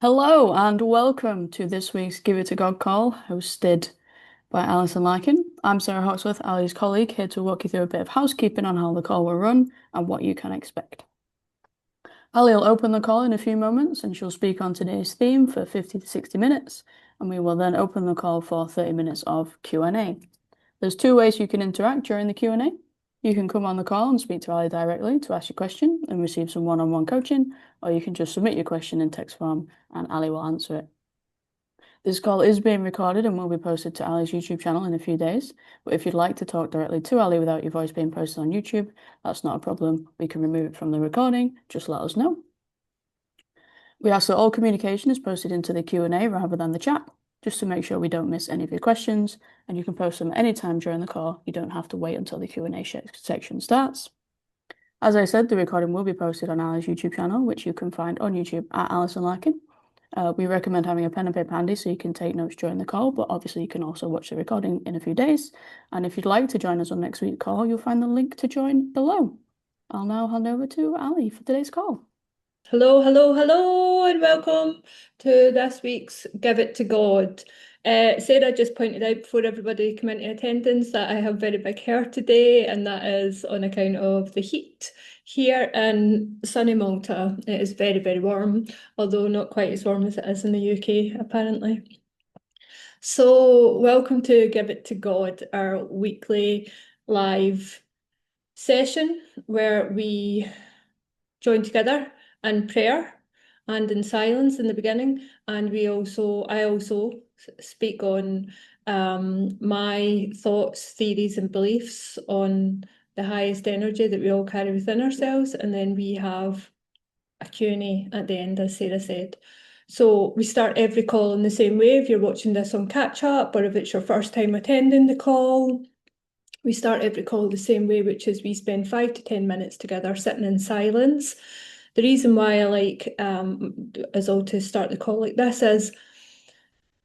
Hello and welcome to this week's Give It to God call, hosted by Alison Larkin. I'm Sarah Hawksworth, Ali's colleague, here to walk you through a bit of housekeeping on how the call will run and what you can expect. Ali will open the call in a few moments and she'll speak on today's theme for 50 to 60 minutes, and we will then open the call for 30 minutes of Q&A. There's two ways you can interact during the Q&A. You can come on the call and speak to Ali directly to ask your question and receive some one-on-one coaching, or you can just submit your question in text form and Ali will answer it. This call is being recorded and will be posted to Ali's YouTube channel in a few days. But if you'd like to talk directly to Ali without your voice being posted on YouTube, that's not a problem. We can remove it from the recording. Just let us know. We ask that all communication is posted into the Q&A rather than the chat, just to make sure we don't miss any of your questions, and you can post them anytime during the call. You don't have to wait until the Q&A section starts. As I said, the recording will be posted on Ali's YouTube channel, which you can find on YouTube at Alison Larkin. We recommend having a pen and paper handy so you can take notes during the call, but obviously you can also watch the recording in a few days. And if you'd like to join us on next week's call, you'll find the link to join below. I'll now hand over to Ali for today's call. Hello, hello, hello, and welcome to this week's Give It to God. Sarah just pointed out before everybody came into attendance that I have very big hair today, and that is on account of the heat here in sunny Malta. It is very, very warm, although not quite as warm as it is in the UK, apparently. So, welcome to Give It to God, our weekly live session where we join together in prayer and in silence in the beginning. And I also speak on my thoughts, theories, and beliefs on the highest energy that we all carry within ourselves. And then we have a Q&A at the end, as Sarah said. So we start every call in the same way. If you're watching this on catch up, or if it's your first time attending the call, we start every call the same way, which is we spend 5 to 10 minutes together sitting in silence. The reason why I like us all to start the call like this is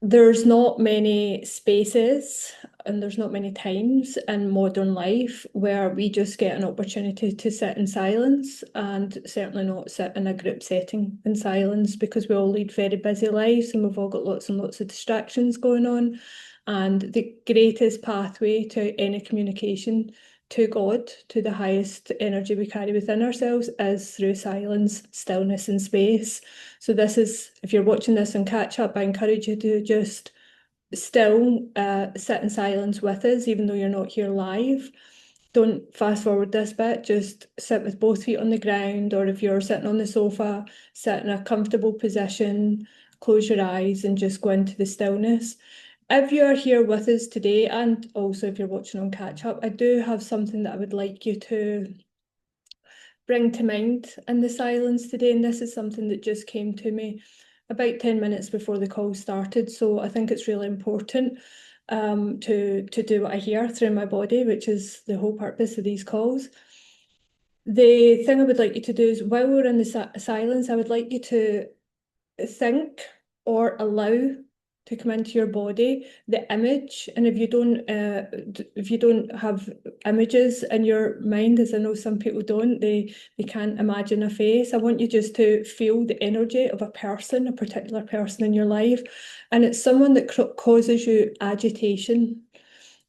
there's not many spaces and there's not many times in modern life where we just get an opportunity to sit in silence, and certainly not sit in a group setting in silence, because we all lead very busy lives and we've all got lots and lots of distractions going on. And the greatest pathway to any communication to God, to the highest energy we carry within ourselves, is through silence, stillness, and space. So this is, if you're watching this on catch up, I encourage you to just still sit in silence with us, even though you're not here live. Don't fast forward this bit, just sit with both feet on the ground, or if you're sitting on the sofa, sit in a comfortable position, close your eyes and just go into the stillness. If you're here with us today, and also if you're watching on catch up, I do have something that I would like you to bring to mind in the silence today. And this is something that just came to me about 10 minutes before the call started. So I think it's really important to do what I hear through my body, which is the whole purpose of these calls. The thing I would like you to do is, while we're in the silence, I would like you to think or allow to come into your body the image. And if you don't have images in your mind, as I know some people don't, they can't imagine a face, I want you just to feel the energy of a person, a particular person in your life, and it's someone that causes you agitation.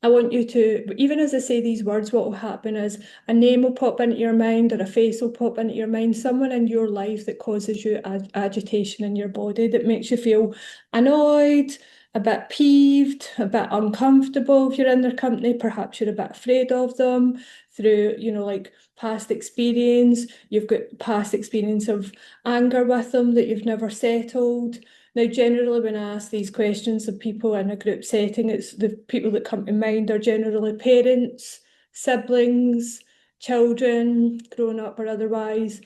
I want you to, even as I say these words, what will happen is a name will pop into your mind, or a face will pop into your mind, someone in your life that causes you agitation in your body, that makes you feel annoyed, a bit peeved, a bit uncomfortable if you're in their company. Perhaps you're a bit afraid of them through, like past experience. You've got past experience of anger with them that you've never settled. Now, generally, when I ask these questions of people in a group setting, it's the people that come to mind are generally parents, siblings, children, grown up or otherwise,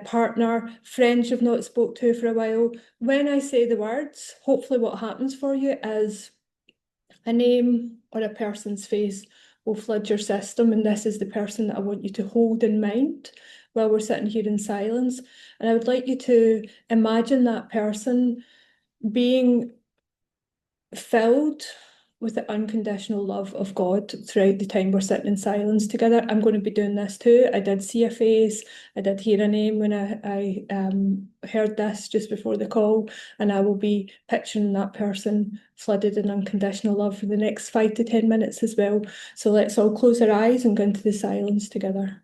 partner, friends you've not spoke to for a while. When I say the words, hopefully what happens for you is a name or a person's face will flood your system, and this is the person that I want you to hold in mind while we're sitting here in silence. And I would like you to imagine that person being filled with the unconditional love of God throughout the time we're sitting in silence together. I'm going to be doing this too. I did see a face, I did hear a name when I heard this just before the call, and I will be picturing that person flooded in unconditional love for the next 5 to 10 minutes as well. So let's all close our eyes and go into the silence together.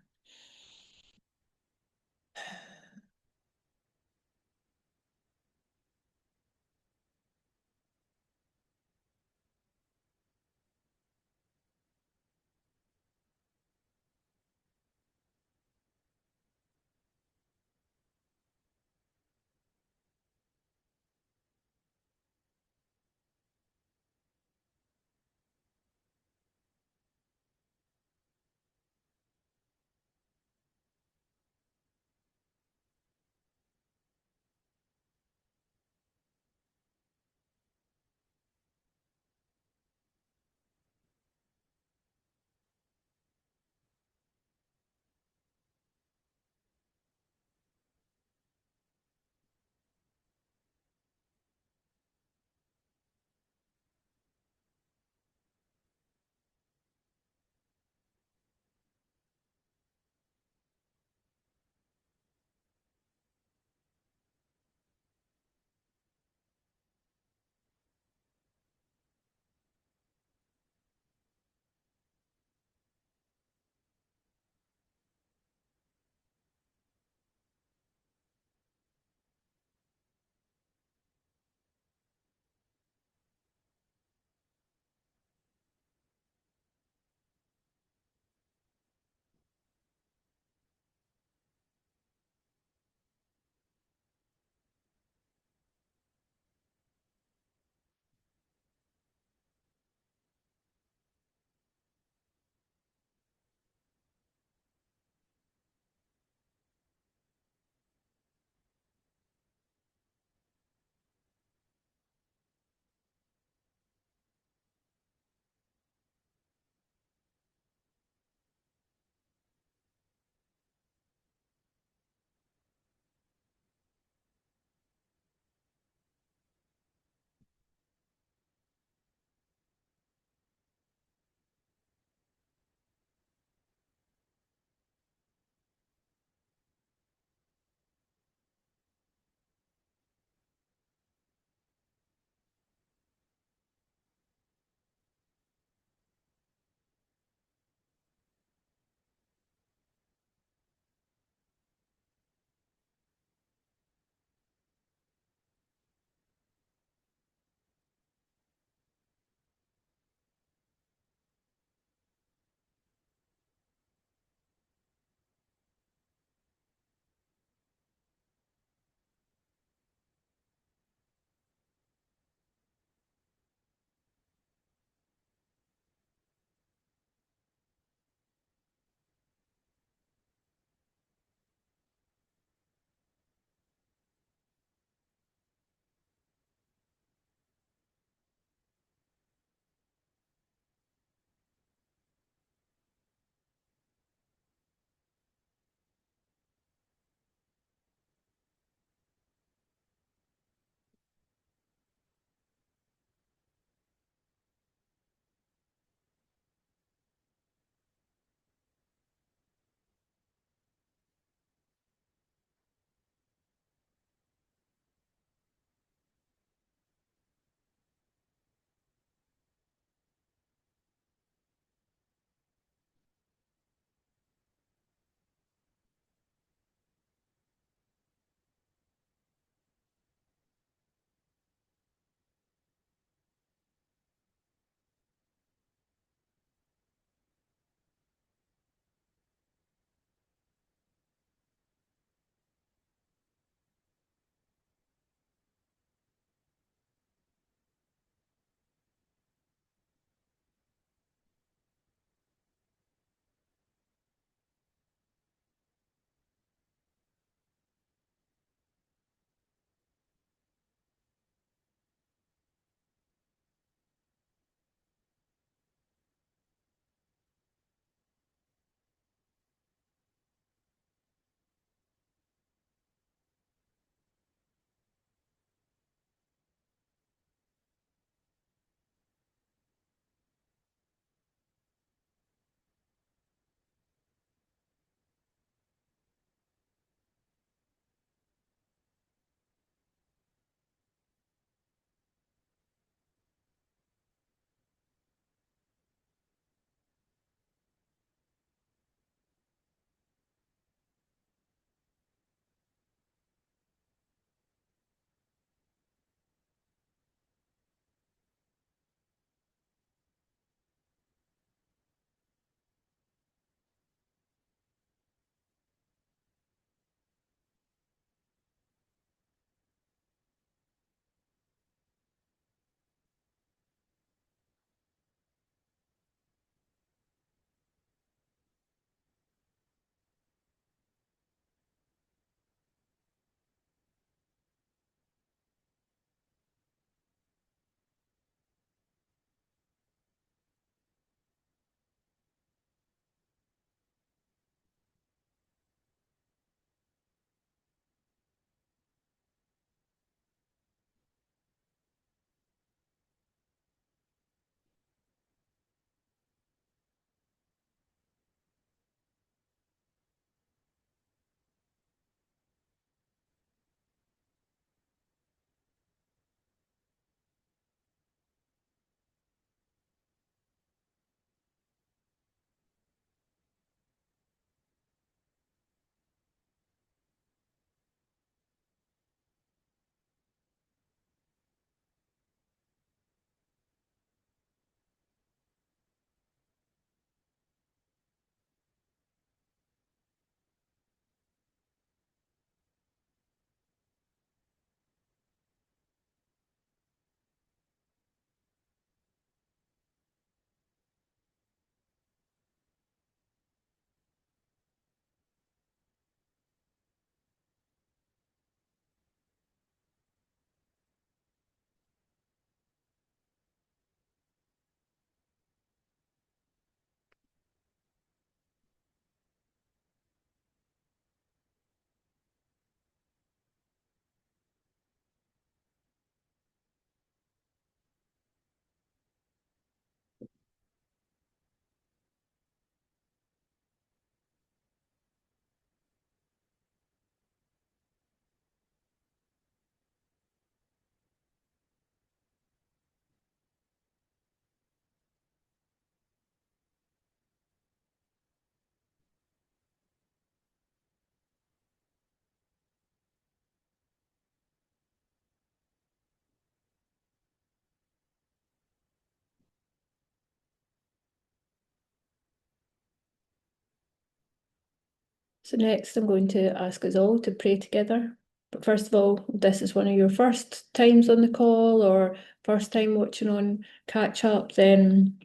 So next I'm going to ask us all to pray together. But first of all, this is one of your first times on the call or first time watching on catch up, then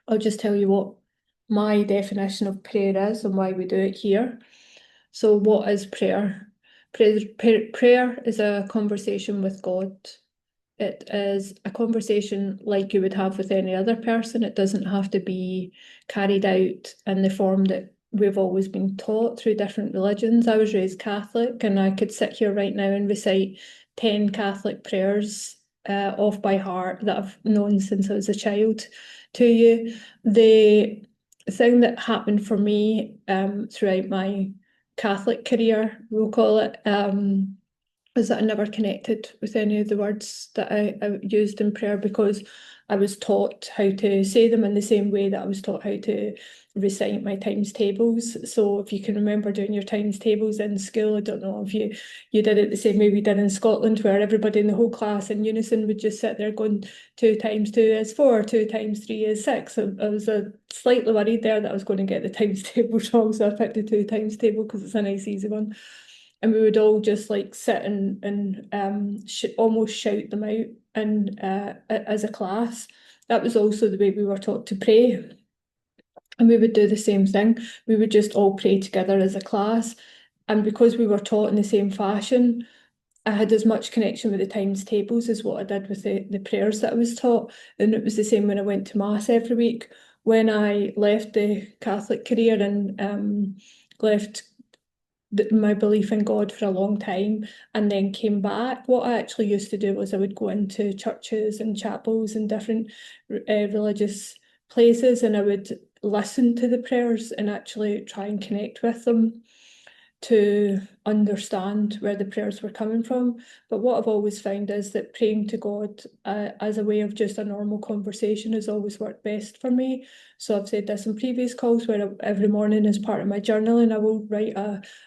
I'll just tell you what my definition of prayer is and why we do it here. So what is prayer? Prayer is a conversation with God. It is a conversation like you would have with any other person. It doesn't have to be carried out in the form that we've always been taught through different religions. I was raised Catholic, and I could sit here right now and recite 10 Catholic prayers off by heart that I've known since I was a child to you. The thing that happened for me throughout my Catholic career, we'll call it, is that I never connected with any of the words that I used in prayer because I was taught how to say them in the same way that I was taught how to recite my times tables. So if you can remember doing your times tables in school, I don't know if you did it the same way we did in Scotland, where everybody in the whole class in unison would just sit there going 2 times 2 is 4, 2 times 3 is 6. I was slightly worried there that I was going to get the times table wrong, so I picked the 2 times table because it's a nice easy one. And we would all just like sit and almost shout them out and as a class. That was also the way we were taught to pray. And we would do the same thing. We would just all pray together as a class. And because we were taught in the same fashion, I had as much connection with the times tables as what I did with the prayers that I was taught. And it was the same when I went to Mass every week. When I left the Catholic career and left my belief in God for a long time and then came back, what I actually used to do was I would go into churches and chapels and different religious places, and I would listen to the prayers and actually try and connect with them to understand where the prayers were coming from. But what I've always found is that praying to God as a way of just a normal conversation has always worked best for me. So I've said this in previous calls where every morning as part of my journaling,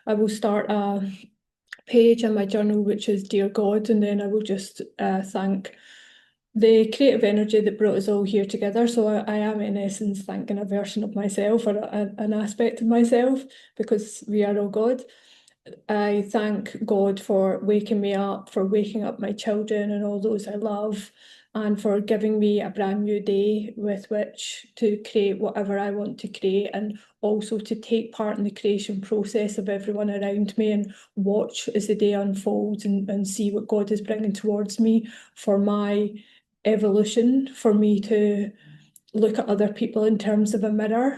I will start a page in my journal which is Dear God, and then I will just thank the creative energy that brought us all here together. So I am in essence thanking a version of myself or an aspect of myself because we are all God. I thank God for waking me up, for waking up my children and all those I love, and for giving me a brand new day with which to create whatever I want to create, and also to take part in the creation process of everyone around me and watch as the day unfolds and see what God is bringing towards me for my evolution, for me to look at other people in terms of a mirror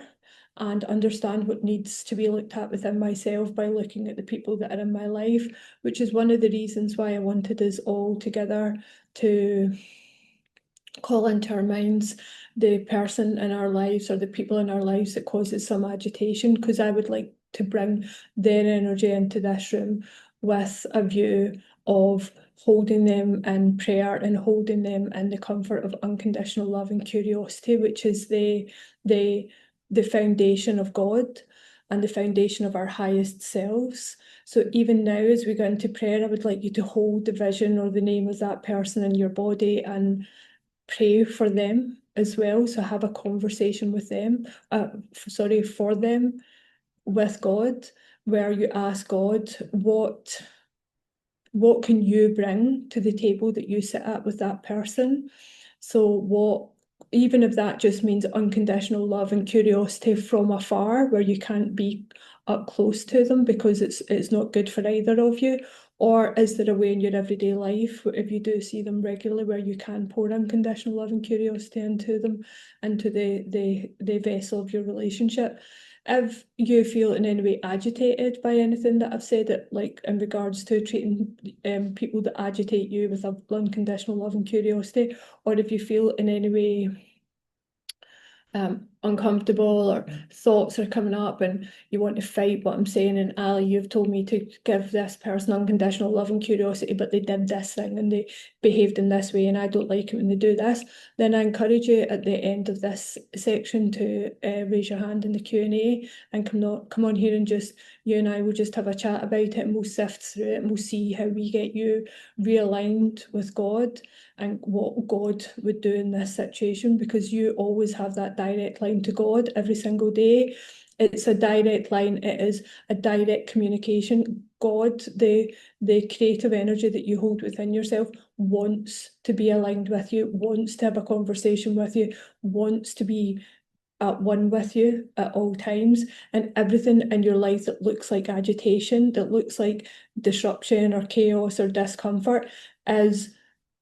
and understand what needs to be looked at within myself by looking at the people that are in my life, which is one of the reasons why I wanted us all together to call into our minds the person in our lives or the people in our lives that causes some agitation, because I would like to bring their energy into this room with a view of holding them in prayer and holding them in the comfort of unconditional love and curiosity, which is the foundation of God and the foundation of our highest selves. So even now, as we go into prayer, I would like you to hold the vision or the name of that person in your body and pray for them as well. So have a conversation with them, for them with God, where you ask God, what can you bring to the table that you sit at with that person? So what, even if that just means unconditional love and curiosity from afar, where you can't be up close to them because it's not good for either of you, or is there a way in your everyday life, if you do see them regularly, where you can pour unconditional love and curiosity into them, into the vessel of your relationship? If you feel in any way agitated by anything that I've said, like in regards to treating people that agitate you with unconditional love and curiosity, or if you feel in any way uncomfortable or thoughts are coming up and you want to fight what I'm saying, and Ali, you've told me to give this person unconditional love and curiosity, but they did this thing and they behaved in this way and I don't like it when they do this, then I encourage you at the end of this section to raise your hand in the Q&A and come on here and just, you and I will just have a chat about it and we'll sift through it and we'll see how we get you realigned with God and what God would do in this situation, because you always have that direct line to God every single day. It's a direct line. It is a direct communication. God, the creative energy that you hold within yourself, wants to be aligned with you, wants to have a conversation with you, wants to be at one with you at all times. And everything in your life that looks like agitation, that looks like disruption or chaos or discomfort, is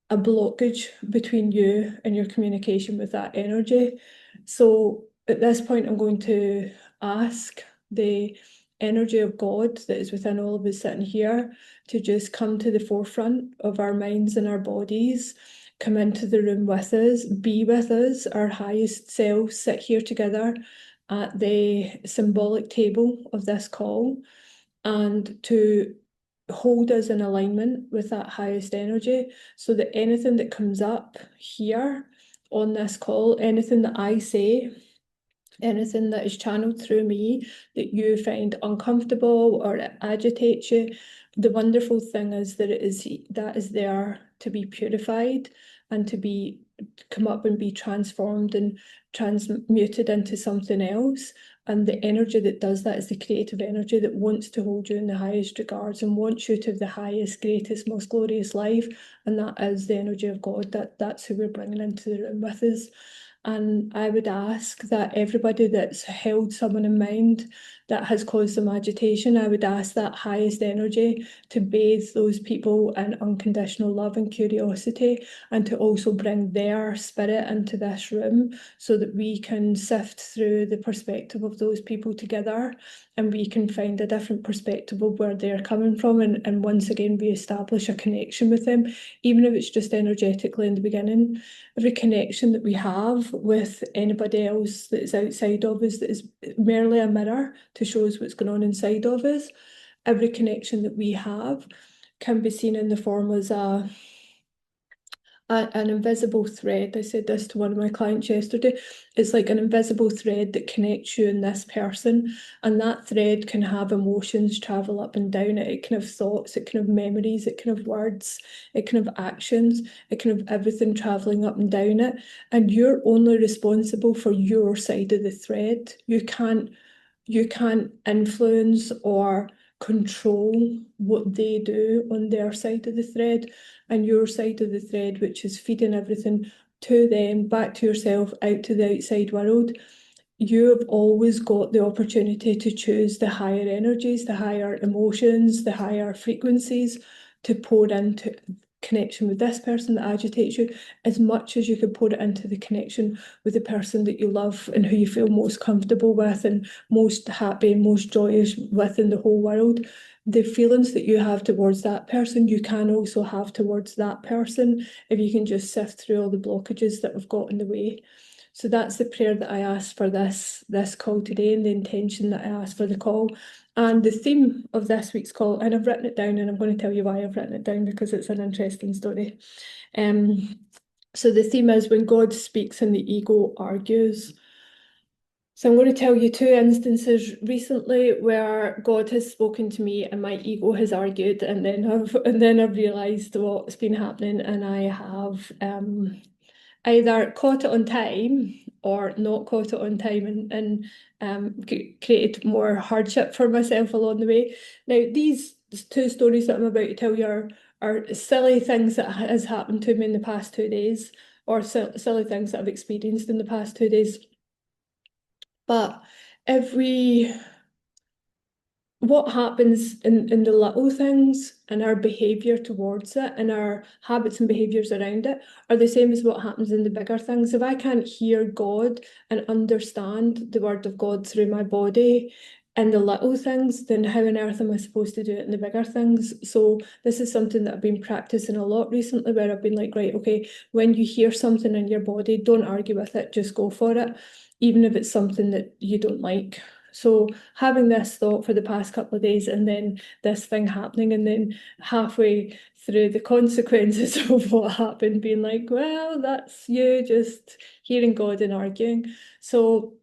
a blockage between you and your communication with that energy. So at this point, I'm going to ask the energy of God that is within all of us sitting here to just come to the forefront of our minds and our bodies, come into the room with us, be with us, our highest selves sit here together at the symbolic table of this call, and to hold us in alignment with that highest energy, so that anything that comes up here on this call, anything that I say, anything that is channeled through me that you find uncomfortable or it agitates you, the wonderful thing is that that is there to be purified and to be come up and be transformed and transmuted into something else. And the energy that does that is the creative energy that wants to hold you in the highest regards and wants you to have the highest, greatest, most glorious life. And that is the energy of God. That's who we're bringing into the room with us. And I would ask that everybody that's held someone in mind that has caused them agitation, I would ask that highest energy to bathe those people in unconditional love and curiosity, and to also bring their spirit into this room so that we can sift through the perspective of those people together, and we can find a different perspective of where they're coming from, and once again re-establish a connection with them, even if it's just energetically in the beginning. Every connection that we have with anybody else that is outside of us, that is merely a mirror to show us what's going on inside of us, every connection that we have can be seen in the form as an invisible thread. I said this to one of my clients yesterday. It's like an invisible thread that connects you and this person, and that thread can have emotions travel up and down it. It can have thoughts, it can have memories, it can have words, it can have actions, it can have everything traveling up and down it. And you're only responsible for your side of the thread. You can't influence or control what they do on their side of the thread. And your side of the thread, which is feeding everything to them, back to yourself, out to the outside world, you have always got the opportunity to choose the higher energies, the higher emotions, the higher frequencies to pour into connection with this person that agitates you, as much as you could pour it into the connection with the person that you love and who you feel most comfortable with and most happy and most joyous with in the whole world. The feelings that you have towards that person, you can also have towards that person, if you can just sift through all the blockages that have got in the way. So that's the prayer that I asked for this call today, and the intention that I asked for the call. And the theme of this week's call, and I've written it down, and I'm going to tell you why I've written it down, because it's an interesting story. So the theme is when God speaks and the ego argues. So I'm going to tell you two instances recently where God has spoken to me and my ego has argued, and then I've realised what's been happening, and I have either caught it on time or not caught it on time, and created more hardship for myself along the way. Now, these two stories that I'm about to tell you are silly things that has happened to me in the past 2 days, or silly things that I've experienced in the past 2 days. But what happens in the little things and our behaviour towards it and our habits and behaviours around it are the same as what happens in the bigger things. If I can't hear God and understand the word of God through my body and the little things, then how on earth am I supposed to do it in the bigger things? So this is something that I've been practicing a lot recently, where I've been like, right, okay, when you hear something in your body, don't argue with it, just go for it, even if it's something that you don't like. So having this thought for the past couple of days, and then this thing happening, and then halfway through the consequences of what happened, being like, well, that's you just hearing God and arguing. So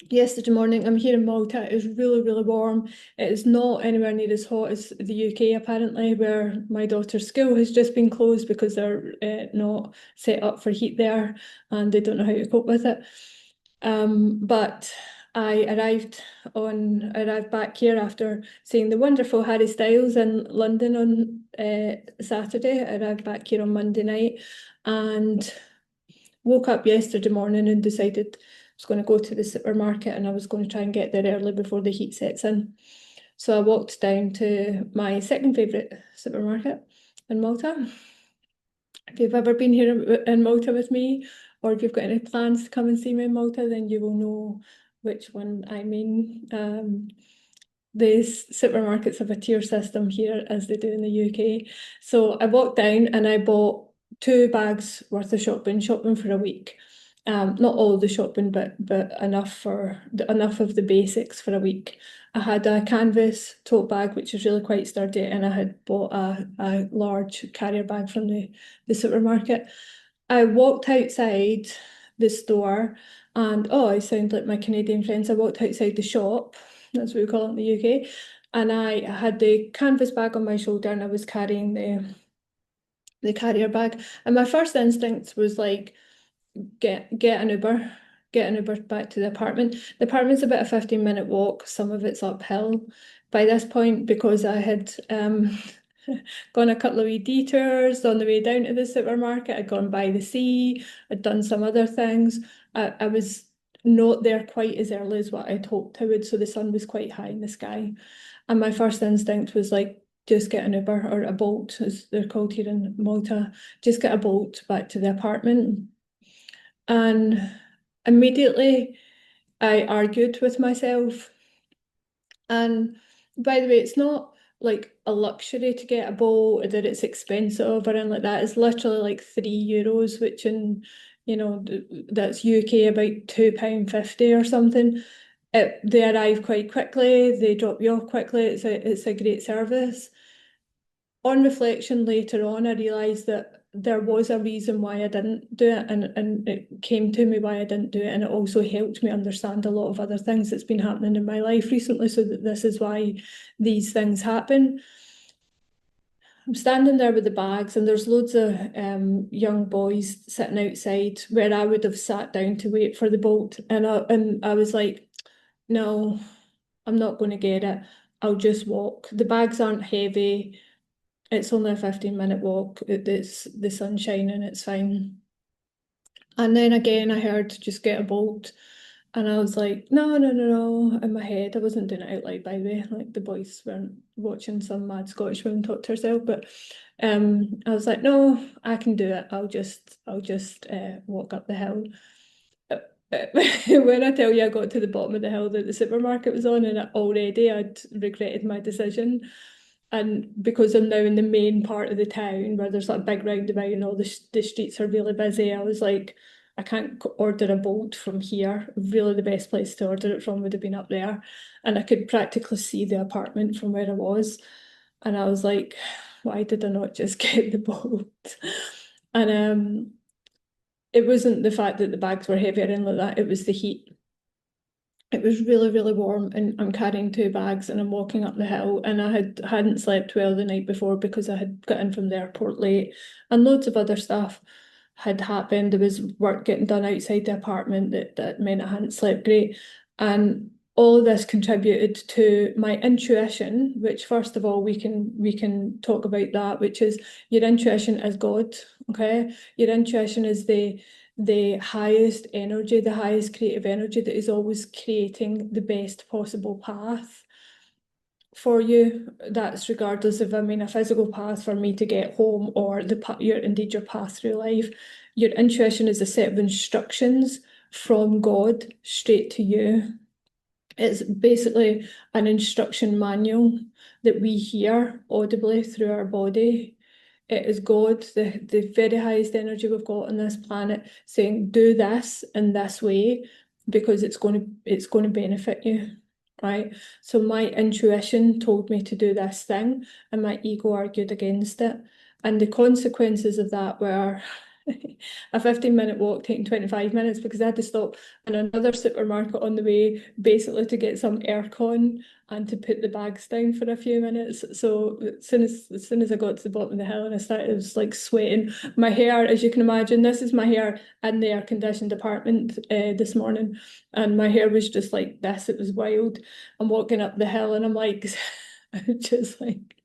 yesterday morning, I'm here in Malta. It is really, really warm. It is not anywhere near as hot as the UK, apparently, where my daughter's school has just been closed because they're not set up for heat there and they don't know how to cope with it. But I arrived back here after seeing the wonderful Harry Styles in London on Saturday. I arrived back here on Monday night and woke up yesterday morning and decided I was going to go to the supermarket and I was going to try and get there early before the heat sets in. So I walked down to my second favourite supermarket in Malta. If you've ever been here in Malta with me, or if you've got any plans to come and see me in Malta, then you will know which one I mean. The supermarkets have a tier system here as they do in the UK. So I walked down and I bought 2 bags worth of shopping for a week. Not all the shopping, but enough of the basics for a week. I had a canvas tote bag, which is really quite sturdy, and I had bought a large carrier bag from the supermarket. I walked outside the store and I sound like my Canadian friends. I walked outside the shop, that's what we call it in the UK, and I had the canvas bag on my shoulder and I was carrying the carrier bag. And my first instinct was like, get an Uber back to the apartment. The apartment's about a 15-minute walk. Some of it's uphill by this point because I had gone a couple of wee detours on the way down to the supermarket. I'd gone by the sea. I'd done some other things. I was not there quite as early as what I'd hoped I would, so the sun was quite high in the sky. And my first instinct was like, just get an Uber or a Bolt, as they're called here in Malta. Just get a Bolt back to the apartment. And immediately I argued with myself. And by the way, it's not like a luxury to get a boat or that it's expensive or anything like that. It's literally like €3, which that's UK about £2.50 or something. They arrive quite quickly, they drop you off quickly, it's a great service. On reflection later on, I realised that there was a reason why I didn't do it, and it came to me why I didn't do it, and it also helped me understand a lot of other things that's been happening in my life recently, so that this is why these things happen. I'm standing there with the bags, and there's loads of young boys sitting outside where I would have sat down to wait for the boat, and I was like, no, I'm not going to get it. I'll just walk. The bags aren't heavy. It's only a 15-minute walk. It's the sun shining, it's fine. And then again, I heard just get a bolt. And I was like, no, no, no, no, in my head. I wasn't doing it out loud, by the way. Like the boys weren't watching some mad Scottish woman talk to herself. But I was like, no, I can do it. I'll just walk up the hill. When I tell you I got to the bottom of the hill that the supermarket was on, and already I'd regretted my decision. And because I'm now in the main part of the town where there's like a big roundabout and all the streets are really busy, I was like, I can't order a Bolt from here. Really, the best place to order it from would have been up there. And I could practically see the apartment from where I was. And I was like, why did I not just get the Bolt? And it wasn't the fact that the bags were heavy or anything like that, it was the heat. It was really, really warm, and I'm carrying 2 bags and I'm walking up the hill, and I hadn't slept well the night before because I had got in from the airport late, and loads of other stuff had happened. There was work getting done outside the apartment that meant I hadn't slept great. And all of this contributed to my intuition, which first of all we can talk about that, which is your intuition is God, okay? Your intuition is the highest energy, the highest creative energy that is always creating the best possible path for you. That's regardless of, a physical path for me to get home or your path through life. Your intuition is a set of instructions from God straight to you. It's basically an instruction manual that we hear audibly through our body. It is God, the very highest energy we've got on this planet, saying, do this in this way because it's going to benefit you, right? So my intuition told me to do this thing, and my ego argued against it. And the consequences of that were a 15-minute walk taking 25 minutes because I had to stop in another supermarket on the way, basically to get some aircon and to put the bags down for a few minutes. So as soon as I got to the bottom of the hill and I started, I was like sweating. My hair, as you can imagine, this is my hair in the air-conditioned apartment this morning, and my hair was just like this. It was wild. I'm walking up the hill and I'm like, just like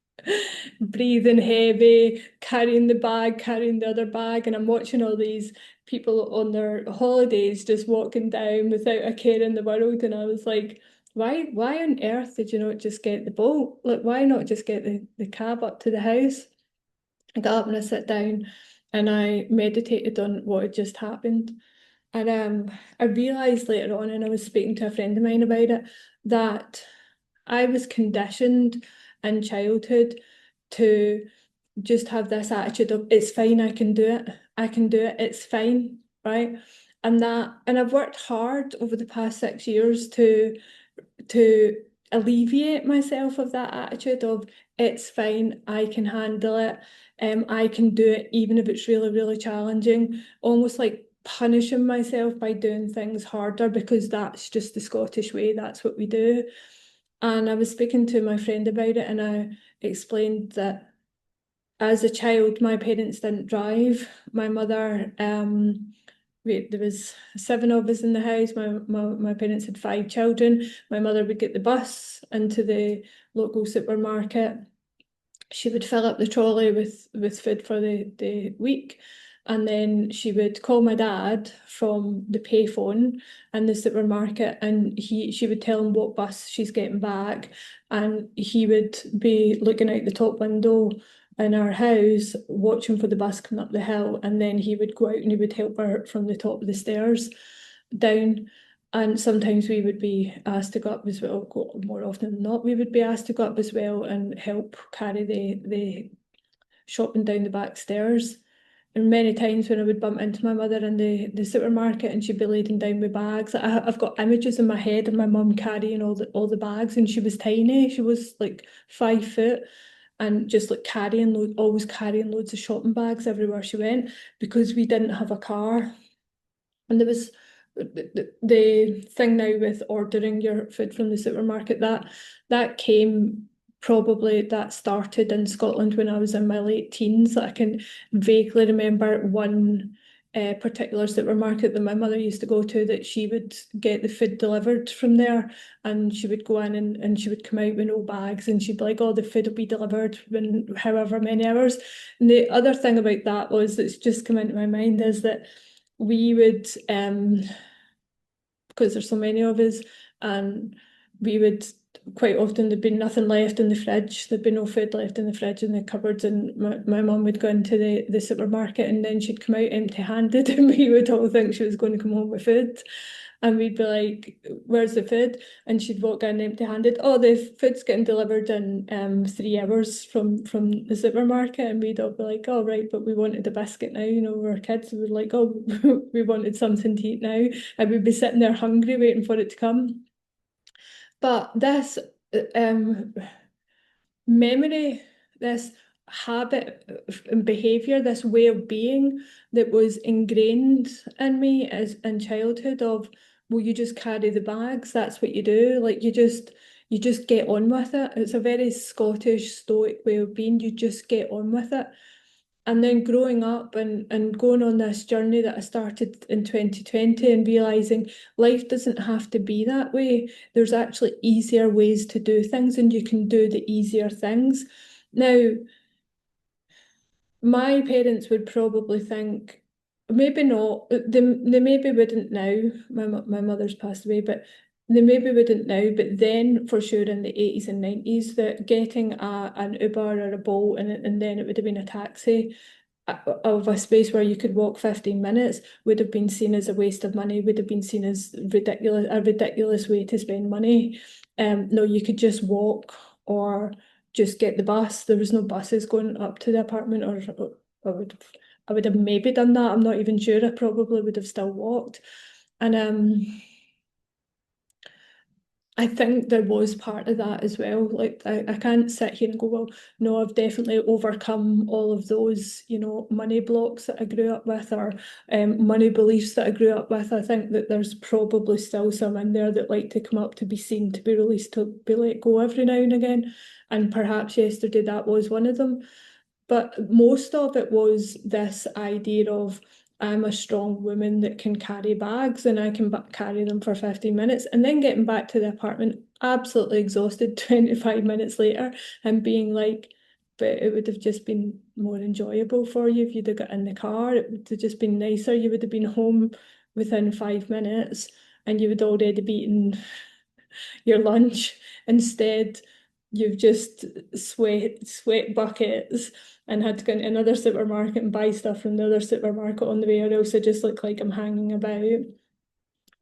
breathing heavy, carrying the bag, carrying the other bag, and I'm watching all these people on their holidays just walking down without a care in the world, and I was like, why on earth did you not just get the boat? Like, why not just get the cab up to the house? I got up and I sat down and I meditated on what had just happened. And I realised later on, and I was speaking to a friend of mine about it, that I was conditioned in childhood to just have this attitude of it's fine, I can do it. I can do it, it's fine, right? And I've worked hard over the past 6 years to alleviate myself of that attitude of it's fine, I can handle it, I can do it even if it's really, really challenging, almost like punishing myself by doing things harder because that's just the Scottish way, that's what we do. And I was speaking to my friend about it and I explained that as a child, my parents didn't drive. My mother, there was 7 of us in the house. My parents had 5 children. My mother would get the bus into the local supermarket. She would fill up the trolley with food for the week. And then she would call my dad from the payphone in the supermarket, and she would tell him what bus she's getting back, and he would be looking out the top window in our house, watching for the bus coming up the hill, and then he would go out and he would help her from the top of the stairs down. And sometimes we would be asked to go up as well, more often than not, we would be asked to go up as well and help carry the shopping down the back stairs. And many times when I would bump into my mother in the supermarket and she'd be laden down with bags, I've got images in my head of my mum carrying all the bags, and she was tiny. She was like 5 foot and just like always carrying loads of shopping bags everywhere she went because we didn't have a car. And there was the thing now with ordering your food from the supermarket, that came probably, that started in Scotland when I was in my late teens. I can vaguely remember one particular supermarket that my mother used to go to, that she would get the food delivered from there, and she would go in and she would come out with no bags and she'd be like, oh, the food will be delivered in however many hours. And the other thing about that was, that's just come into my mind, is that we would, because there's so many of us, and we would quite often, there'd be nothing left in the fridge, there'd be no food left in the fridge in the cupboards, and my mum would go into the supermarket and then she'd come out empty-handed and we would all think she was going to come home with food. And we'd be like, where's the food? And she'd walk in empty-handed. Oh, the food's getting delivered in 3 hours from the supermarket. And we'd all be like, oh, right, but we wanted a biscuit now. You know, we were kids. We were like, oh, we wanted something to eat now. And we'd be sitting there hungry, waiting for it to come. But this memory, this habit and behaviour, this way of being that was ingrained in me as in childhood of, well, you just carry the bags, that's what you do. Like you just get on with it. It's a very Scottish stoic way of being. You just get on with it. And then growing up and going on this journey that I started in 2020 and realising life doesn't have to be that way. There's actually easier ways to do things and you can do the easier things. Now, my parents would probably think, maybe not, they maybe wouldn't now, my mother's passed away, but they maybe wouldn't now, but then for sure in the 80s and 90s, that getting an Uber or a Bolt, and then it would have been a taxi of a space where you could walk 15 minutes, would have been seen as a waste of money, would have been seen as a ridiculous way to spend money. No, you could just walk or just get the bus. There was no buses going up to the apartment, or I would have maybe done that. I'm not even sure. I probably would have still walked. And I think there was part of that as well. Like I can't sit here and go, well, no, I've definitely overcome all of those, money blocks that I grew up with or money beliefs that I grew up with. I think that there's probably still some in there that like to come up, to be seen, to be released, to be let go every now and again. And perhaps yesterday that was one of them. But most of it was this idea of I'm a strong woman that can carry bags and I can carry them for 15 minutes. And then getting back to the apartment, absolutely exhausted 25 minutes later and being like, but it would have just been more enjoyable for you if you'd have got in the car. It would have just been nicer. You would have been home within 5 minutes and you would already be eaten your lunch. Instead, you've just sweat buckets and had to go into another supermarket and buy stuff from the other supermarket on the way, or else I just look like I'm hanging about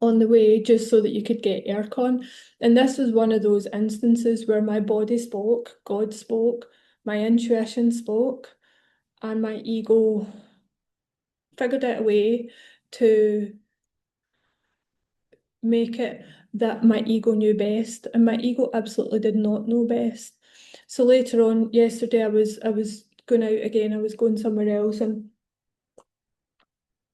on the way just so that you could get aircon. And this was one of those instances where my body spoke, God spoke, my intuition spoke, and my ego figured out a way to make it that my ego knew best, and my ego absolutely did not know best. So later on yesterday, I was going out again. I was going somewhere else, and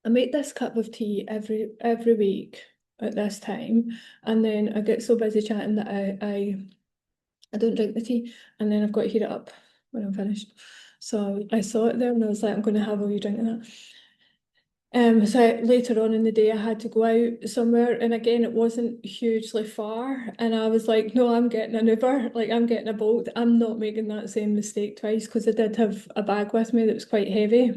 I make this cup of tea every week at this time, and then I get so busy chatting that I don't drink the tea, and then I've got to heat it up when I'm finished. So I saw it there, and I was like, I'm going to have a wee drink of that. So later on in the day, I had to go out somewhere, and again, it wasn't hugely far. And I was like, no, I'm getting an Uber, like I'm getting a Bolt. I'm not making that same mistake twice because I did have a bag with me that was quite heavy.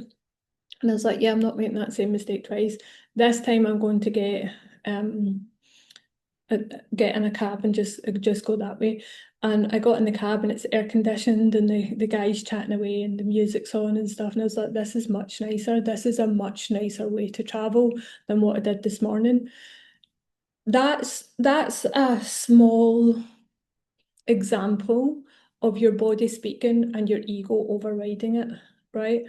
And I was like, yeah, I'm not making that same mistake twice. This time I'm going to um get in a cab and just go that way. And I got in the cab and it's air conditioned and the guy's chatting away and the music's on and stuff. And I was like, this is much nicer. This is a much nicer way to travel than what I did this morning. That's a small example of your body speaking and your ego overriding it, right?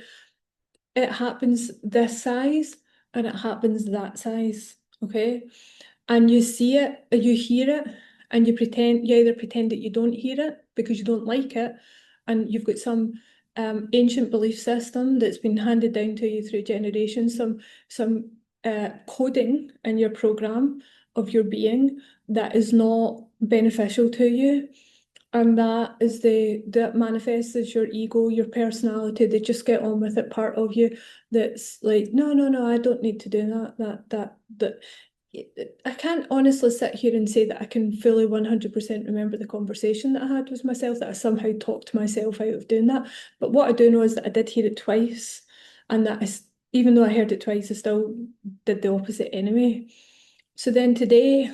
It happens this size and it happens that size, okay? And you see it, you hear it, and you either pretend that you don't hear it because you don't like it, and you've got some ancient belief system that's been handed down to you through generations, some coding in your program of your being that is not beneficial to you. And that manifests as your ego, your personality. They just get on with it part of you that's like, no, no, no, I don't need to do that. I can't honestly sit here and say that I can fully 100% remember the conversation that I had with myself, that I somehow talked myself out of doing that. But what I do know is that I did hear it twice, and even though I heard it twice, I still did the opposite anyway. So then today,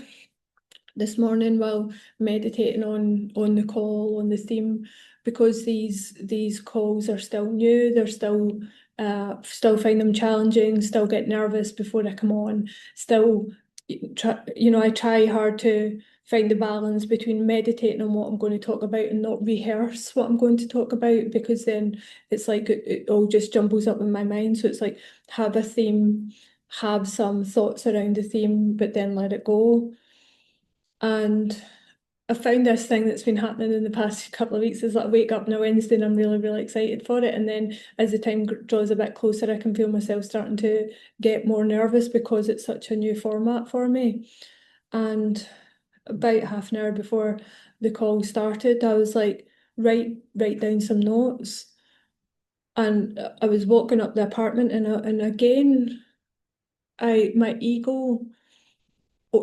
this morning, while meditating on the call, on the theme, because these calls are still new, they're still find them challenging, still get nervous before I come on, still I try hard to find the balance between meditating on what I'm going to talk about and not rehearse what I'm going to talk about, because then it's like it all just jumbles up in my mind. So it's like have a theme, have some thoughts around the theme, but then let it go. And I found this thing that's been happening in the past couple of weeks is that I wake up on a Wednesday and I'm really, really excited for it. And then as the time draws a bit closer, I can feel myself starting to get more nervous because it's such a new format for me. And about half an hour before the call started, I was like, write down some notes. And I was walking up the apartment and again, my ego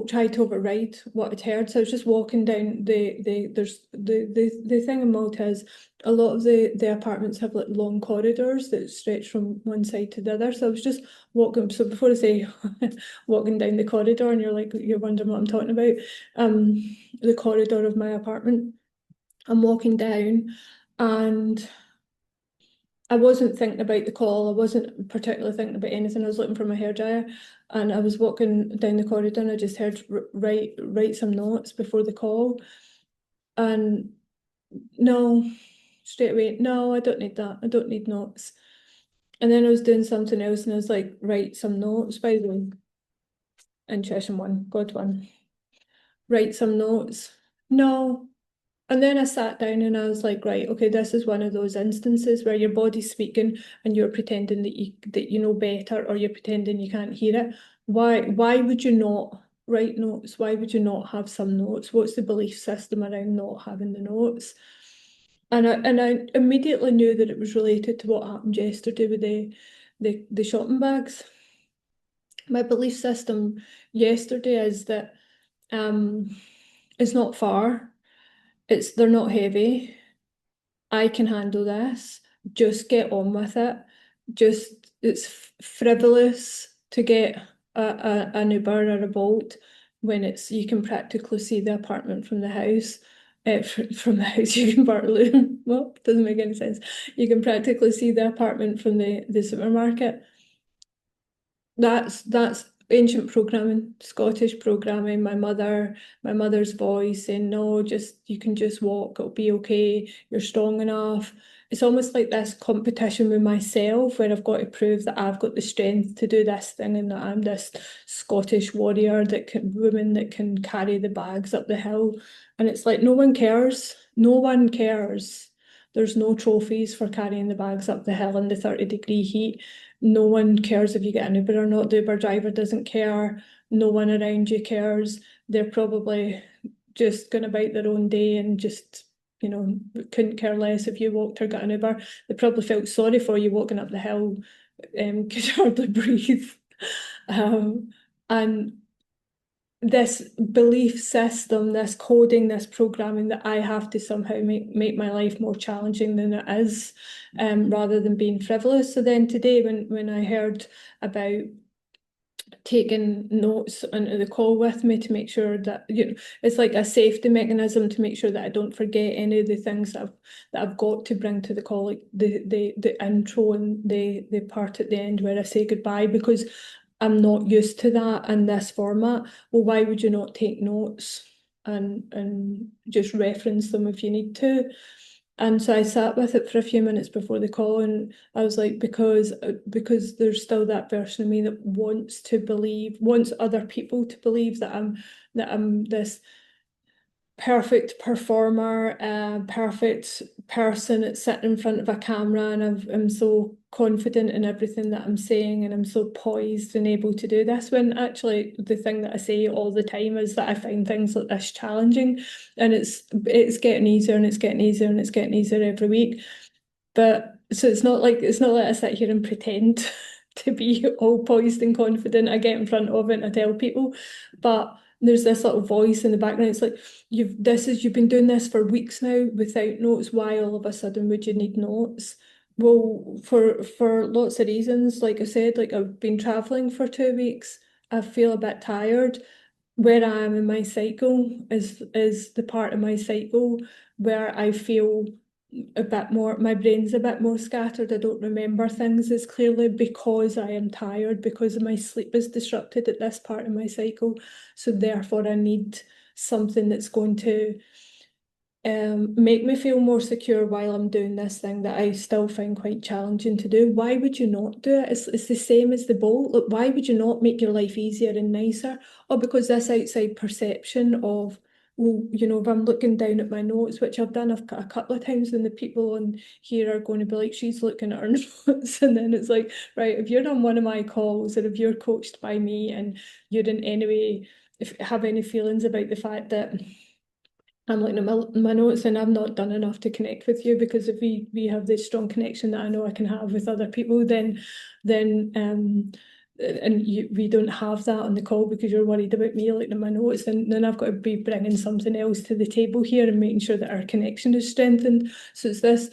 tried to override what I'd heard. So I was just walking down there's the thing in Malta is a lot of the apartments have like long corridors that stretch from one side to the other. So I was just walking. So before I say walking down the corridor and you're wondering what I'm talking about, the corridor of my apartment, I'm walking down and I wasn't thinking about the call. I wasn't particularly thinking about anything. I was looking for my hairdryer and I was walking down the corridor and I just heard write some notes before the call. And no, straight away, no, I don't need that. I don't need notes. And then I was doing something else and I was like, write some notes. By the way, intuition one, God one. Write some notes. No. And then I sat down and I was like, right, okay, this is one of those instances where your body's speaking and you're pretending that you know better, or you're pretending you can't hear it. Why would you not write notes? Why would you not have some notes? What's the belief system around not having the notes? And I immediately knew that it was related to what happened yesterday with the shopping bags. My belief system yesterday is that um it's not far. They're not heavy. I can handle this. Just get on with it. Just it's frivolous to get an Uber or a Bolt when it's you can practically see the apartment from the house. From the house, you can partly, well, it doesn't make any sense. You can practically see the apartment from the supermarket. That's ancient programming, Scottish programming. My mother's voice saying, no, just you can just walk, it'll be okay, you're strong enough. It's almost like this competition with myself where I've got to prove that I've got the strength to do this thing and that I'm this Scottish warrior woman that can carry the bags up the hill. And it's like no one cares. No one cares. There's no trophies for carrying the bags up the hill in the 30-degree heat. No one cares if you get an Uber or not. The Uber driver doesn't care. No one around you cares. They're probably just going about their own day and just, couldn't care less if you walked or got an Uber. They probably felt sorry for you walking up the hill, could hardly breathe. And this belief system, this coding, this programming that I have to somehow make my life more challenging than it is, rather than being frivolous. So then today, when I heard about taking notes into the call with me to make sure that it's like a safety mechanism to make sure that I don't forget any of the things that I've got to bring to the call, like the intro and the part at the end where I say goodbye, because I'm not used to that in this format. Well, why would you not take notes and just reference them if you need to? And so I sat with it for a few minutes before the call, and I was like, because there's still that version of me that wants other people to believe that I'm this perfect performer, perfect person that's sitting in front of a camera, and I'm so confident in everything that I'm saying, and I'm so poised and able to do this. When actually the thing that I say all the time is that I find things like this challenging, and it's getting easier and it's getting easier and it's getting easier every week. But so it's not like I sit here and pretend to be all poised and confident. I get in front of it and I tell people, but there's this little voice in the background. It's like you've been doing this for weeks now without notes. Why all of a sudden would you need notes? Well, for lots of reasons. Like I said, like I've been traveling for 2 weeks. I feel a bit tired. Where I am in my cycle is the part of my cycle where I feel a bit more, my brain's a bit more scattered. I don't remember things as clearly because I am tired, because my sleep is disrupted at this part of my cycle. So therefore I need something that's going to make me feel more secure while I'm doing this thing that I still find quite challenging to do. Why would you not do it? It's the same as the bolt. Look, why would you not make your life easier and nicer? Or because this outside perception of, well, if I'm looking down at my notes, which I've done a couple of times, and the people on here are going to be like, she's looking at her notes. And then it's like, right, if you're on one of my calls or if you're coached by me and you're in any way, if have any feelings about the fact that I'm looking at my notes and I've not done enough to connect with you, because if we have this strong connection that I know I can have with other people, then we don't have that on the call because you're worried about me looking at my notes, then I've got to be bringing something else to the table here and making sure that our connection is strengthened. So it's this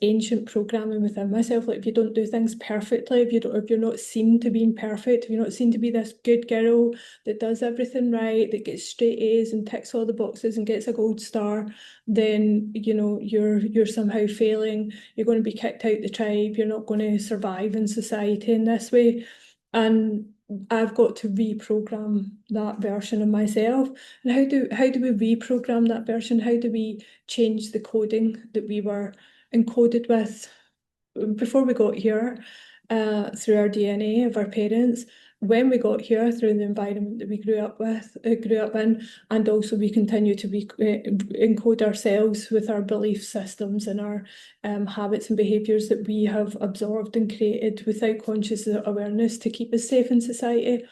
ancient programming within myself. Like if you don't do things perfectly, if you're not seen to being perfect, if you're not seen to be this good girl that does everything right, that gets straight A's and ticks all the boxes and gets a gold star, then you're somehow failing. You're going to be kicked out the tribe. You're not going to survive in society in this way. And I've got to reprogram that version of myself. And how do we reprogram that version? How do we change the coding that we were encoded with before we got here? through our DNA of our parents, when we got here through the environment that we grew up in, and also we continue to encode ourselves with our belief systems and our habits and behaviours that we have absorbed and created without conscious awareness to keep us safe in society.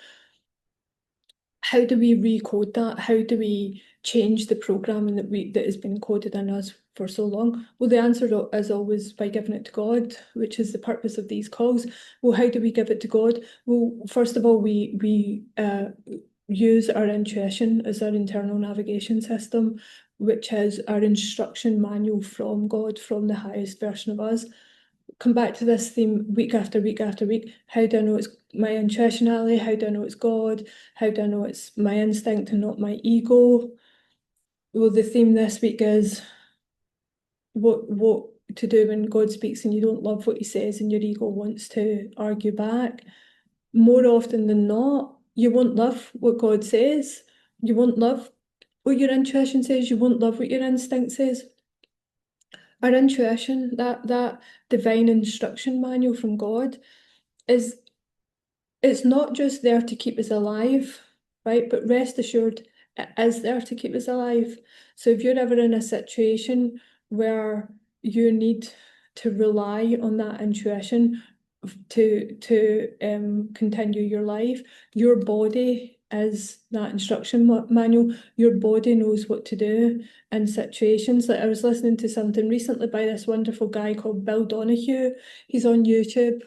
How do we recode that? How do we change the programming that has been coded in us for so long? Well, the answer is always by giving it to God, which is the purpose of these calls. Well, how do we give it to God? Well, first of all, we use our intuition as our internal navigation system, which is our instruction manual from God, from the highest version of us. Come back to this theme week after week after week. How do I know it's my intuition, Ali? How do I know it's God? How do I know it's my instinct and not my ego? Well, the theme this week is what to do when God speaks and you don't love what he says and your ego wants to argue back. More often than not, you won't love what God says. You won't love what your intuition says. You won't love what your instinct says. Our intuition, that divine instruction manual from God, it's not just there to keep us alive, right? But rest assured, it is there to keep us alive. So if you're ever in a situation where you need to rely on that intuition to continue your life, your body is that instruction manual. Your body knows what to do in situations. Like I was listening to something recently by this wonderful guy called Bill Donahue. He's on YouTube.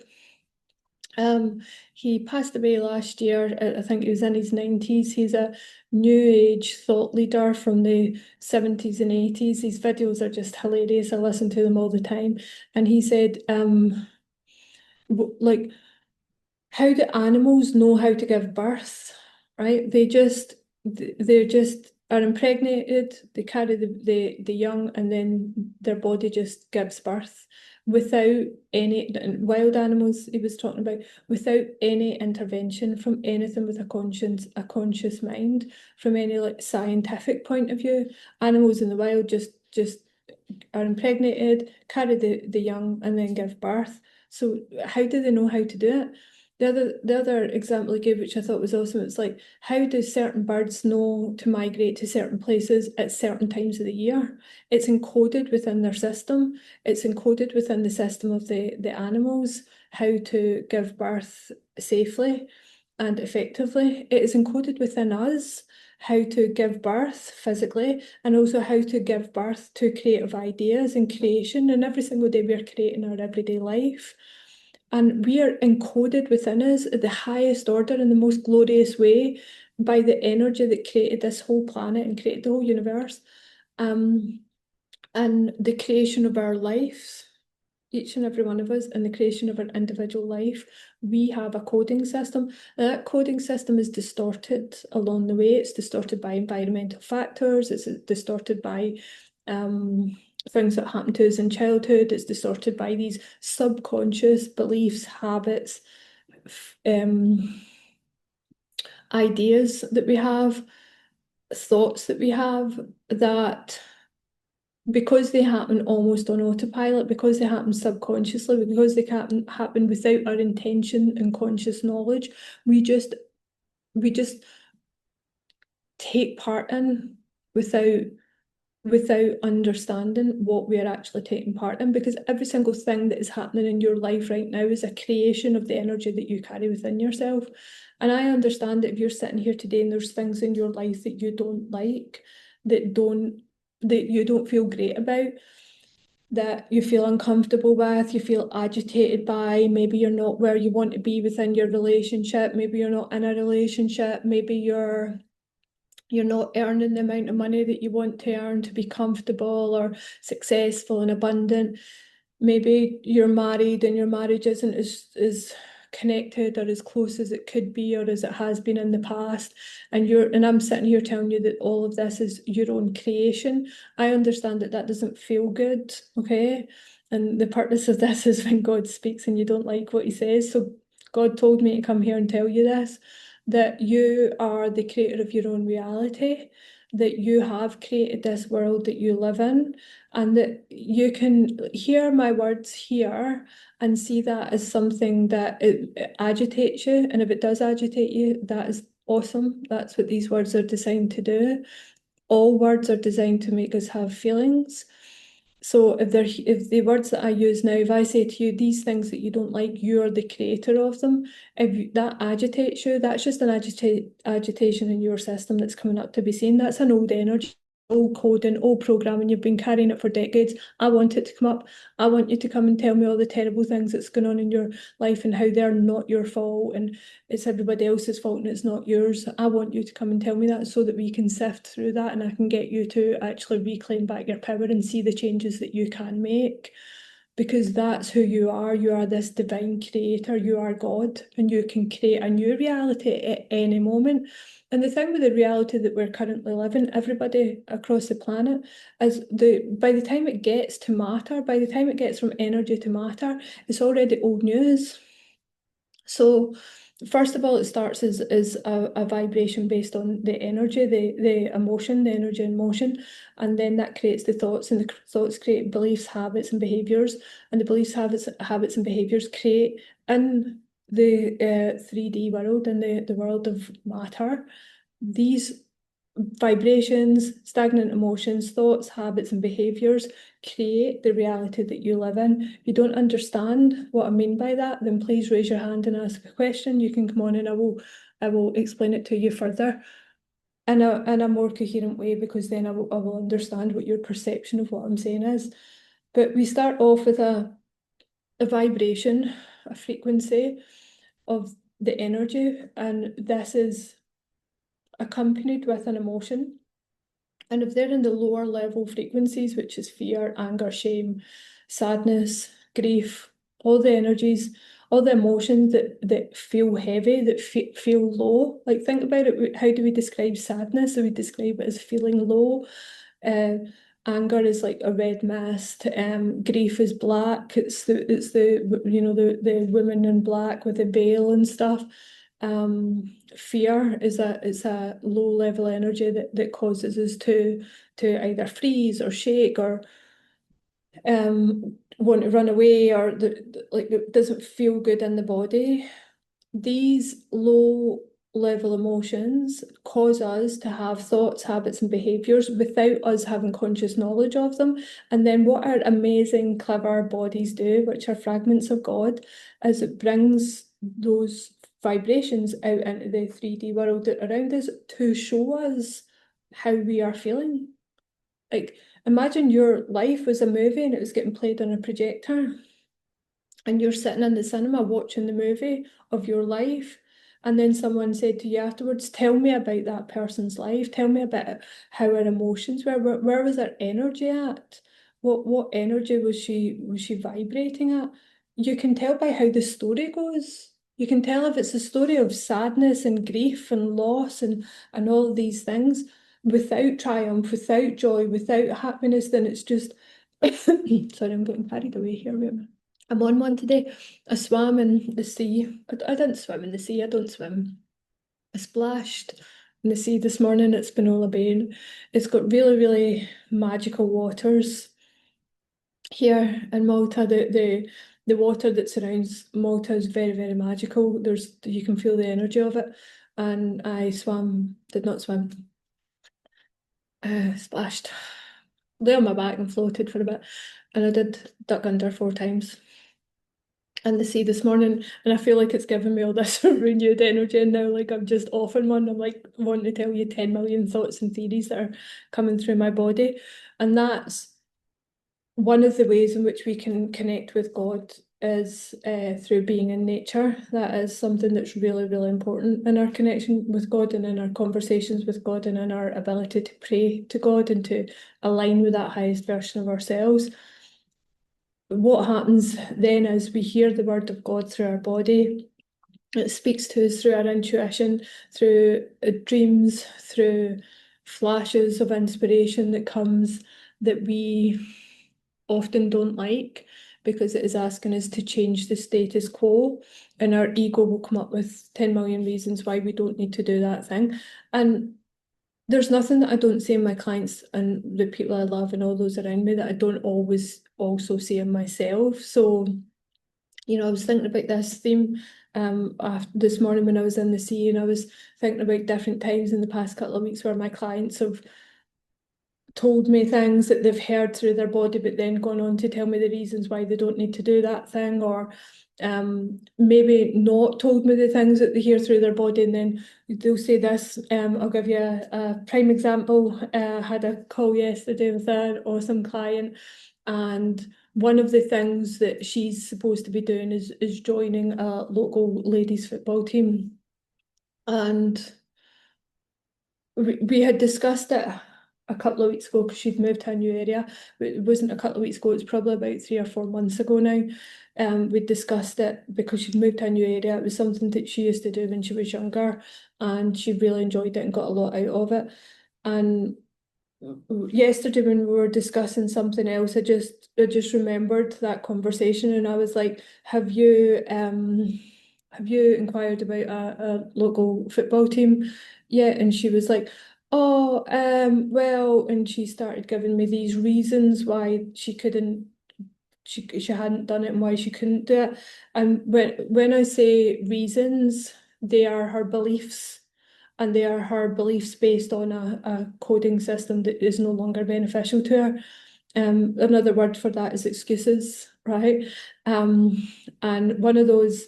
He passed away last year. I think he was in his 90s. He's a new age thought leader from the 70s and 80s. His videos are just hilarious. I listen to them all the time. And he said, like, how do animals know how to give birth? Right? They just are impregnated, they carry the young, and then their body just gives birth without any wild animals he was talking about, without any intervention from anything with a conscious mind, from any like scientific point of view. Animals in the wild just are impregnated, carry the young, and then give birth. So how do they know how to do it? The other example he gave, which I thought was awesome, it's like, how do certain birds know to migrate to certain places at certain times of the year? It's encoded within their system. It's encoded within the system of the animals, how to give birth safely and effectively. It is encoded within us, how to give birth physically, and also how to give birth to creative ideas and creation. And every single day we're creating our everyday life. And we are encoded within us at the highest order in the most glorious way by the energy that created this whole planet and created the whole universe. And the creation of our lives, each and every one of us, and the creation of our individual life, we have a coding system. And that coding system is distorted along the way. It's distorted by environmental factors. It's distorted by things that happen to us in childhood. It's distorted by these subconscious beliefs, habits, ideas that we have, thoughts that we have, that because they happen almost on autopilot, because they happen subconsciously, because they happen without our intention and conscious knowledge, we just take part in without understanding what we are actually taking part in, because every single thing that is happening in your life right now is a creation of the energy that you carry within yourself. And I understand that if you're sitting here today and there's things in your life that you don't like, that you don't feel great about, that you feel uncomfortable with, you feel agitated by, maybe you're not where you want to be within your relationship, maybe you're not in a relationship, maybe you're not earning the amount of money that you want to earn to be comfortable or successful and abundant. Maybe you're married and your marriage isn't as connected or as close as it could be or as it has been in the past. And I'm sitting here telling you that all of this is your own creation. I understand that doesn't feel good, okay? And the purpose of this is when God speaks and you don't like what he says. So God told me to come here and tell you this, that you are the creator of your own reality. that you have created this world that you live in, and that you can hear my words here and see that as something that it agitates you. And if it does agitate you, that is awesome. That's what these words are designed to do. All words are designed to make us have feelings. So if the words that I use now, if I say to you these things that you don't like, you're the creator of them. That agitates you, that's just an agitation in your system that's coming up to be seen. That's an old energy, old coding, old programming. You've been carrying it for decades. I want it to come up. I want you to come and tell me all the terrible things that's going on in your life and how they're not your fault and it's everybody else's fault and it's not yours. I want you to come and tell me that so that we can sift through that and I can get you to actually reclaim back your power and see the changes that you can make. Because that's who you are. You are this divine creator. You are God, and you can create a new reality at any moment. And the thing with the reality that we're currently living, everybody across the planet, is by the time it gets to matter, by the time it gets from energy to matter, it's already old news. So first of all, it starts as a vibration based on the energy, the emotion, the energy in motion, and then that creates the thoughts, and the thoughts create beliefs, habits, and behaviors, and the beliefs, habits, and behaviors create in the 3D world, in the world of matter, these vibrations, stagnant emotions, thoughts, habits, and behaviors create the reality that you live in. If you don't understand what I mean by that, then please raise your hand and ask a question. You can come on and I will explain it to you further in a more coherent way, because then I will understand what your perception of what I'm saying is. But we start off with a vibration, a frequency of the energy, and this is accompanied with an emotion. And if they're in the lower level frequencies, which is fear, anger, shame, sadness, grief, all the energies, all the emotions that feel heavy, that feel low. Like, think about it. How do we describe sadness? So we describe it as feeling low. Anger is like a red mist. Grief is black. It's the the woman in black with the veil and stuff. Fear is a low level energy that causes us to either freeze or shake or want to run away, or like it doesn't feel good in the body. These low level emotions cause us to have thoughts, habits, and behaviors without us having conscious knowledge of them. And then what our amazing, clever bodies do, which are fragments of God, is it brings those vibrations out into the 3D world around us to show us how we are feeling. Like, imagine your life was a movie and it was getting played on a projector, and you're sitting in the cinema watching the movie of your life, and then someone said to you afterwards, tell me about that person's life, tell me about how her emotions were, where was her energy at, what energy was she vibrating at. You can tell by how the story goes. You can tell if it's a story of sadness and grief and loss and all these things, without triumph, without joy, without happiness. Then it's just sorry, I'm getting carried away here. Wait a minute. I'm on one today. I swam in the sea. I didn't swim in the sea. I don't swim. I splashed in the sea this morning at Spinola Bay. And it's got really, really magical waters here in Malta. The water that surrounds Malta is very, very magical. You can feel the energy of it. And I did not swim. Splashed. Lay on my back and floated for a bit. And I did duck under 4 times in the sea this morning, and I feel like it's given me all this renewed energy, and now like I'm just off on one. I'm like wanting to tell you 10 million thoughts and theories that are coming through my body. And that's one of the ways in which we can connect with God, is through being in nature. That is something that's really, really important in our connection with God and in our conversations with God and in our ability to pray to God and to align with that highest version of ourselves. What happens then is we hear the word of God through our body. It speaks to us through our intuition, through dreams, through flashes of inspiration that comes, that we often don't like, because it is asking us to change the status quo, and our ego will come up with 10 million reasons why we don't need to do that thing. And there's nothing that I don't say in my clients and the people I love and all those around me that I don't always also say in myself. So, I was thinking about this theme this morning when I was in the sea, and I was thinking about different times in the past couple of weeks where my clients have told me things that they've heard through their body, but then gone on to tell me the reasons why they don't need to do that thing, or maybe not told me the things that they hear through their body, and then they'll say this. I'll give you a prime example. I had a call yesterday with an awesome client, and one of the things that she's supposed to be doing is joining a local ladies football team. And we had discussed it a couple of weeks ago because she'd moved to a new area, but it wasn't a couple of weeks ago, it was probably about 3 or 4 months ago now. We discussed it because she'd moved to a new area. It was something that she used to do when she was younger, and she really enjoyed it and got a lot out of it. And yesterday when we were discussing something else, I just remembered that conversation, and I was like, have you inquired about a local football team yet? And she was like, oh, well, and she started giving me these reasons why she hadn't done it and why she couldn't do it. And when I say reasons, they are her beliefs, and they are her beliefs based on a coding system that is no longer beneficial to her. Another word for that is excuses, right? And one of those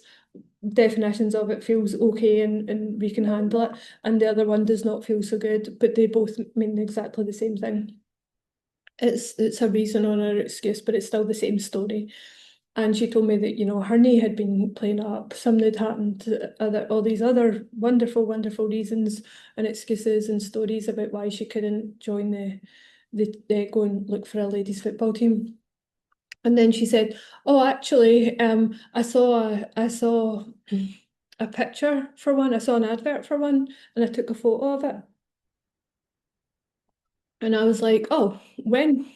definitions of it feels okay, and we can handle it, and the other one does not feel so good, but they both mean exactly the same thing. It's a reason or an excuse, but it's still the same story. And she told me that, her knee had been playing up, something had happened, all these other wonderful, wonderful reasons and excuses and stories about why she couldn't join the go and look for a ladies football team. And then she said, "Oh, actually, I saw a picture for one. I saw an advert for one, and I took a photo of it." And I was like, "Oh, when?"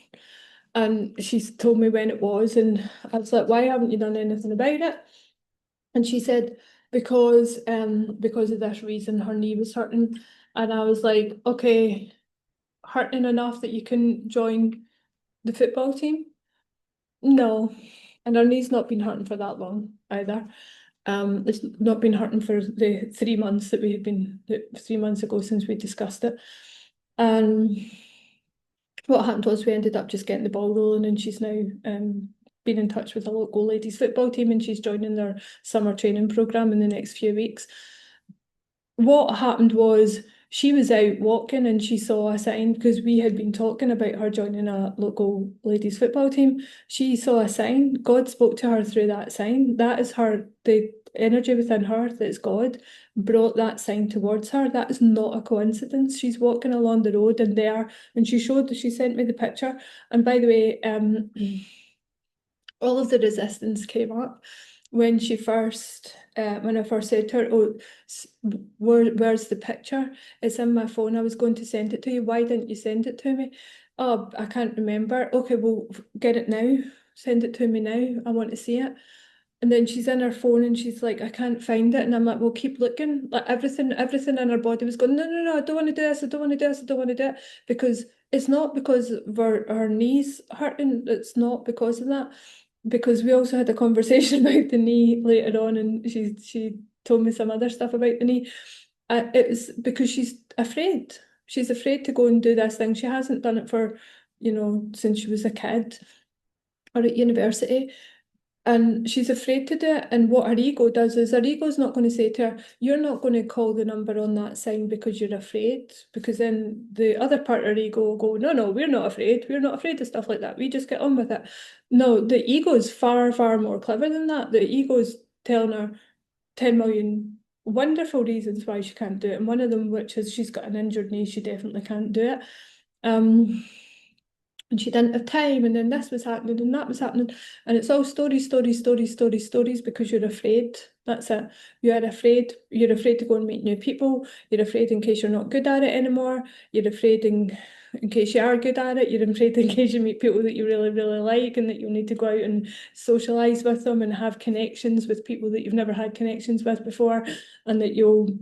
And she told me when it was, and I was like, "Why haven't you done anything about it?" And she said, because of this reason, her knee was hurting. And I was like, "Okay, hurting enough that you can join the football team?" No. And her knee's not been hurting for that long either. It's not been hurting for the 3 months that we had been, 3 months ago since we discussed it. And what happened was we ended up just getting the ball rolling, and she's now been in touch with a local ladies football team, and she's joining their summer training program in the next few weeks. What happened was she was out walking and she saw a sign, because we had been talking about her joining a local ladies football team. She saw a sign. God spoke to her through that sign. That is her, the energy within her, that's God, brought that sign towards her. That is not a coincidence. She's walking along the road, and she sent me the picture. And by the way, all of the resistance came up when when I first said to her, "Oh, where's the picture? It's in my phone. I was going to send it to you. Why didn't you send it to me?" "Oh, I can't remember." "Okay, well, get it now. Send it to me now. I want to see it." And then she's in her phone and she's like, "I can't find it." And I'm like, "Well, keep looking." Like everything in her body was going, "No, no, no, I don't want to do this. I don't want to do this. I don't want to do it." Because it's not because of her knees hurting. It's not because of that. Because we also had a conversation about the knee later on, and she told me some other stuff about the knee. It was because she's afraid. She's afraid to go and do this thing. She hasn't done it for, since she was a kid or at university. And she's afraid to do it. And what her ego does is her ego's not going to say to her, "You're not going to call the number on that sign because you're afraid." Because then the other part of her ego will go, "No, no, we're not afraid. We're not afraid of stuff like that. We just get on with it." No, the ego is far, far more clever than that. The ego is telling her 10 million wonderful reasons why she can't do it. And one of them, which is she's got an injured knee, she definitely can't do it. And she didn't have time, and then this was happening and that was happening, and it's all stories, stories, stories, stories, stories, because you're afraid. That's it. You're afraid to go and meet new people. You're afraid in case you're not good at it anymore. You're afraid in case you are good at it. You're afraid in case you meet people that you really, really like, and that you'll need to go out and socialize with them and have connections with people that you've never had connections with before, and that you'll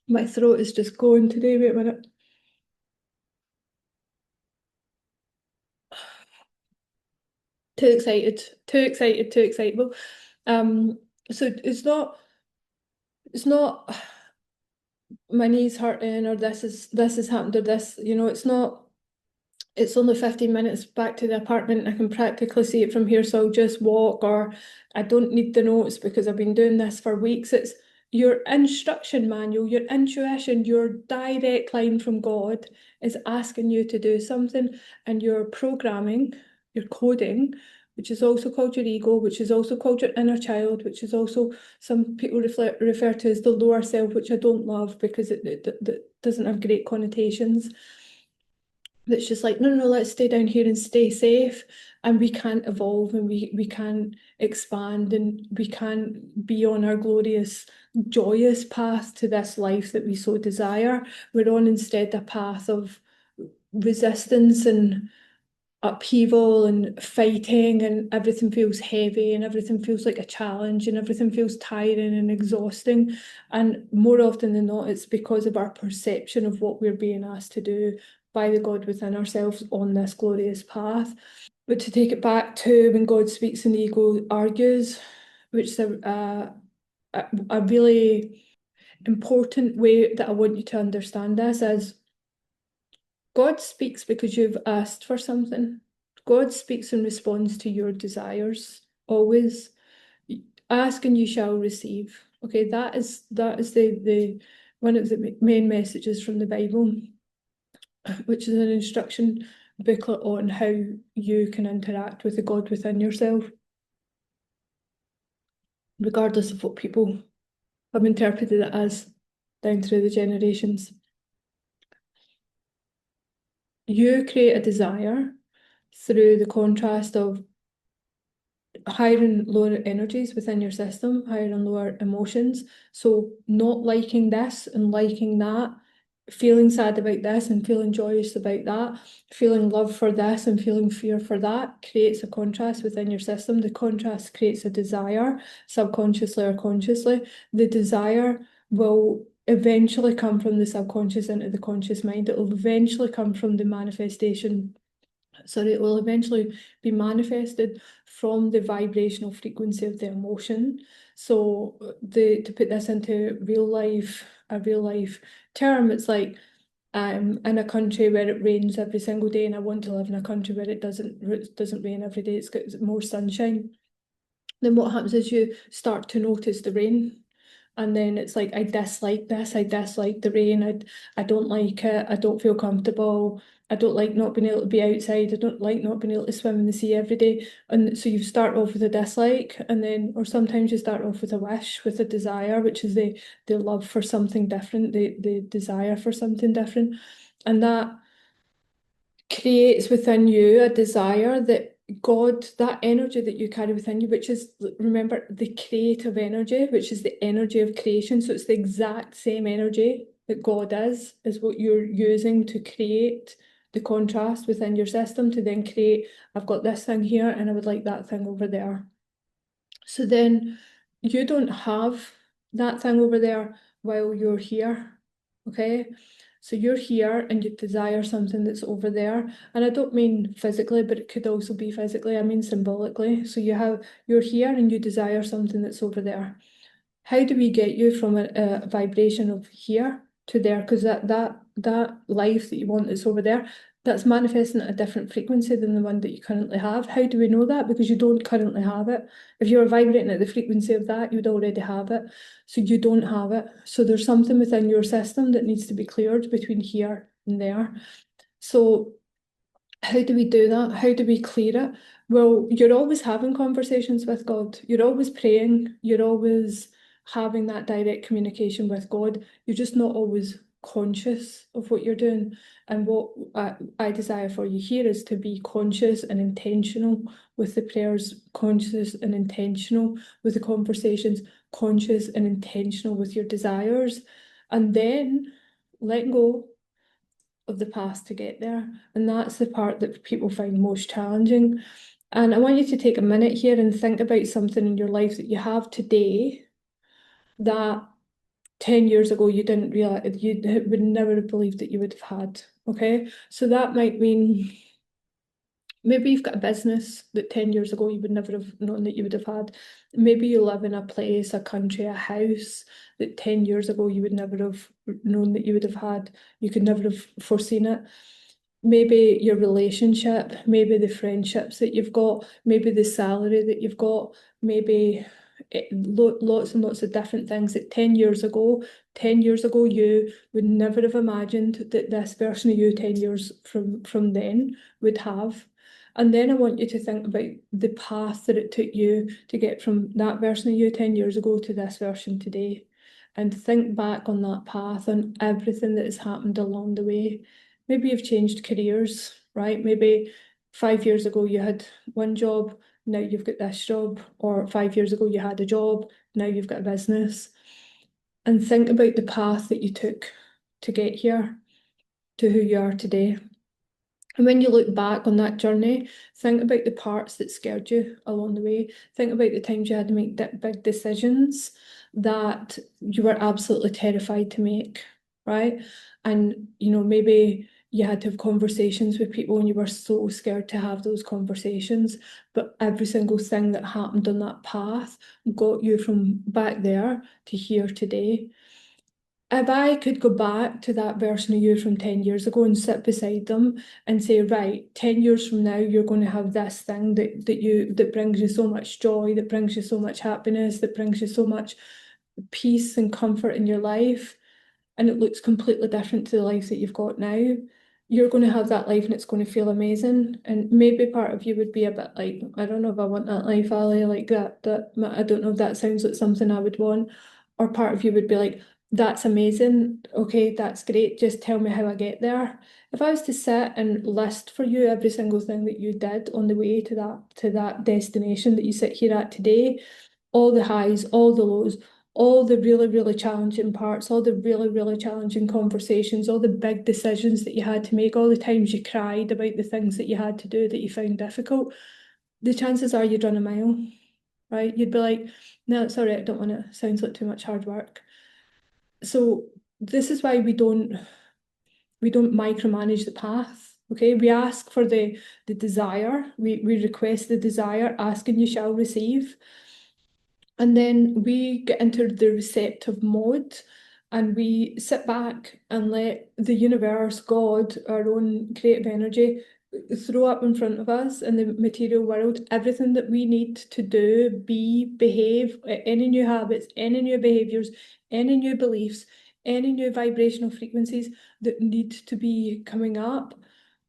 my throat is just going today. Wait a minute. Too excited, too excited, too excitable. So it's not my knee's hurting or this has happened or this, it's not. It's only 15 minutes back to the apartment. I can practically see it from here, so I'll just walk, or I don't need the notes because I've been doing this for weeks. It's your instruction manual, your intuition, your direct line from God is asking you to do something, and your programming, your coding, which is also called your ego, which is also called your inner child, which is also some people refer to as the lower self, which I don't love because it doesn't have great connotations. That's just like, no, no, let's stay down here and stay safe. And we can't evolve, and we can't expand, and we can't be on our glorious, joyous path to this life that we so desire. We're on instead a path of resistance and upheaval and fighting, and everything feels heavy, and everything feels like a challenge, and everything feels tiring and exhausting. And more often than not, it's because of our perception of what we're being asked to do by the God within ourselves on this glorious path. But to take it back to when God speaks and the ego argues, which is a really important way that I want you to understand this, is God speaks because you've asked for something. God speaks in response to your desires, always. Ask and you shall receive. Okay, that is the one of the main messages from the Bible, which is an instruction booklet on how you can interact with the God within yourself, regardless of what people have interpreted it as down through the generations. You create a desire through the contrast of higher and lower energies within your system, higher and lower emotions. So not liking this and liking that, feeling sad about this and feeling joyous about that, feeling love for this and feeling fear for that creates a contrast within your system. The contrast creates a desire, subconsciously or consciously. The desire will eventually come from the subconscious into the conscious mind. It will eventually come from the manifestation. So it will eventually be manifested from the vibrational frequency of the emotion. So to put this into a real life term, it's like I'm in a country where it rains every single day, and I want to live in a country where it doesn't rain every day. It's got more sunshine. Then what happens is you start to notice the rain. And then it's like, I dislike this, I dislike the rain, I don't like it, I don't feel comfortable, I don't like not being able to be outside, I don't like not being able to swim in the sea every day. And so you start off with a dislike, and then, or sometimes you start off with a wish, with a desire, which is the love for something different, the desire for something different. And that creates within you a desire that God, that energy that you carry within you, which is, remember, the creative energy, which is the energy of creation. So it's the exact same energy that God is what you're using to create the contrast within your system to then create, I've got this thing here and I would like that thing over there. So then you don't have that thing over there while you're here, okay? So you're here and you desire something that's over there. And I don't mean physically, but it could also be physically. I mean symbolically. So you're here and you desire something that's over there. How do we get you from a vibration of here to there? Because that life that you want that's over there, that's manifesting at a different frequency than the one that you currently have. How do we know that? Because you don't currently have it. If you're vibrating at the frequency of that, you'd already have it. So you don't have it. So there's something within your system that needs to be cleared between here and there. So how do we do that? How do we clear it? Well, you're always having conversations with God. You're always praying. You're always having that direct communication with God. You're just not always conscious of what you're doing. And what I desire for you here is to be conscious and intentional with the prayers, conscious and intentional with the conversations, conscious and intentional with your desires. And then letting go of the past to get there. And that's the part that people find most challenging. And I want you to take a minute here and think about something in your life that you have today that 10 years ago you didn't realize, you would never have believed that you would have had. Okay. So that might mean Maybe you've got a business that 10 years ago you would never have known that you would have had. Maybe you live in a place, a country, a house that 10 years ago you would never have known that you would have had. You could never have foreseen it. Maybe your relationship, maybe the friendships that you've got, maybe the salary that you've got, maybe lots and lots of different things that 10 years ago you would never have imagined that this version of you 10 years from then would have. And then I want you to think about the path that it took you to get from that version of you 10 years ago to this version today. And think back on that path and everything that has happened along the way. Maybe you've changed careers, right? Maybe 5 years ago you had one job, now you've got this job, or 5 years ago you had a job, now you've got a business. And think about the path that you took to get here, to who you are today. And when you look back on that journey, think about the parts that scared you along the way. Think about the times you had to make big decisions that you were absolutely terrified to make, right? And, maybe you had to have conversations with people and you were so scared to have those conversations. But every single thing that happened on that path got you from back there to here today. If I could go back to that version of you from 10 years ago and sit beside them and say, right, 10 years from now, you're going to have this thing that brings you so much joy, that brings you so much happiness, that brings you so much peace and comfort in your life, and it looks completely different to the life that you've got now. You're going to have that life and it's going to feel amazing. And maybe part of you would be a bit like, I don't know if I want that life, Ali, like that. I don't know if that sounds like something I would want. Or part of you would be like, that's amazing. Okay, that's great. Just tell me how I get there. If I was to sit and list for you every single thing that you did on the way to that destination that you sit here at today, all the highs, all the lows, all the really, really challenging parts, all the really, really challenging conversations, all the big decisions that you had to make, all the times you cried about the things that you had to do that you found difficult, the chances are you'd run a mile, right? You'd be like, no, it's all right, I don't want it. Sounds like too much hard work. So this is why we don't micromanage the path. Okay, we ask for the desire, we request the desire, ask and you shall receive. And then we get into the receptive mode and we sit back and let the universe, God, our own creative energy, throw up in front of us in the material world everything that we need to do, be, behave, any new habits, any new behaviors, any new beliefs, any new vibrational frequencies that need to be coming up.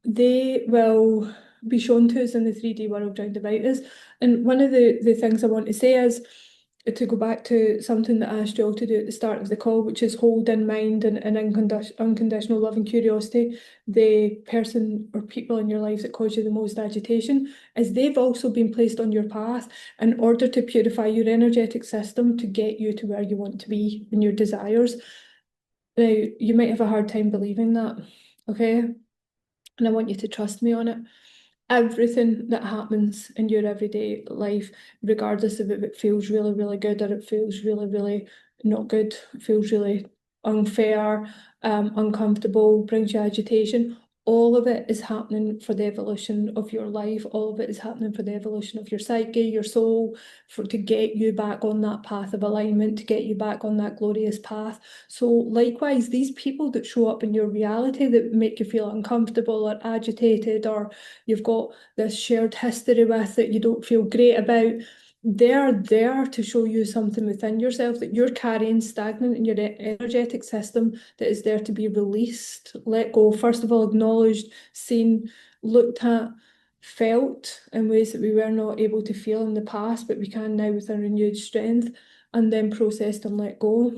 They will be shown to us in the 3D world round about us. And one of the things I want to say is, to go back to something that I asked you all to do at the start of the call, which is hold in mind and unconditional love and curiosity, the person or people in your lives that cause you the most agitation, is they've also been placed on your path in order to purify your energetic system to get you to where you want to be in your desires. Now, you might have a hard time believing that, okay? And I want you to trust me on it. Everything that happens in your everyday life, regardless of if it feels really, really good or it feels really, really not good, feels really unfair, uncomfortable, brings you agitation, all of it is happening for the evolution of your life. All of it is happening for the evolution of your psyche, your soul, to get you back on that path of alignment, to get you back on that glorious path. So likewise, these people that show up in your reality that make you feel uncomfortable or agitated, or you've got this shared history with that you don't feel great about, they're there to show you something within yourself that you're carrying stagnant in your energetic system that is there to be released, let go, first of all, acknowledged, seen, looked at, felt in ways that we were not able to feel in the past, but we can now with a renewed strength, and then processed and let go.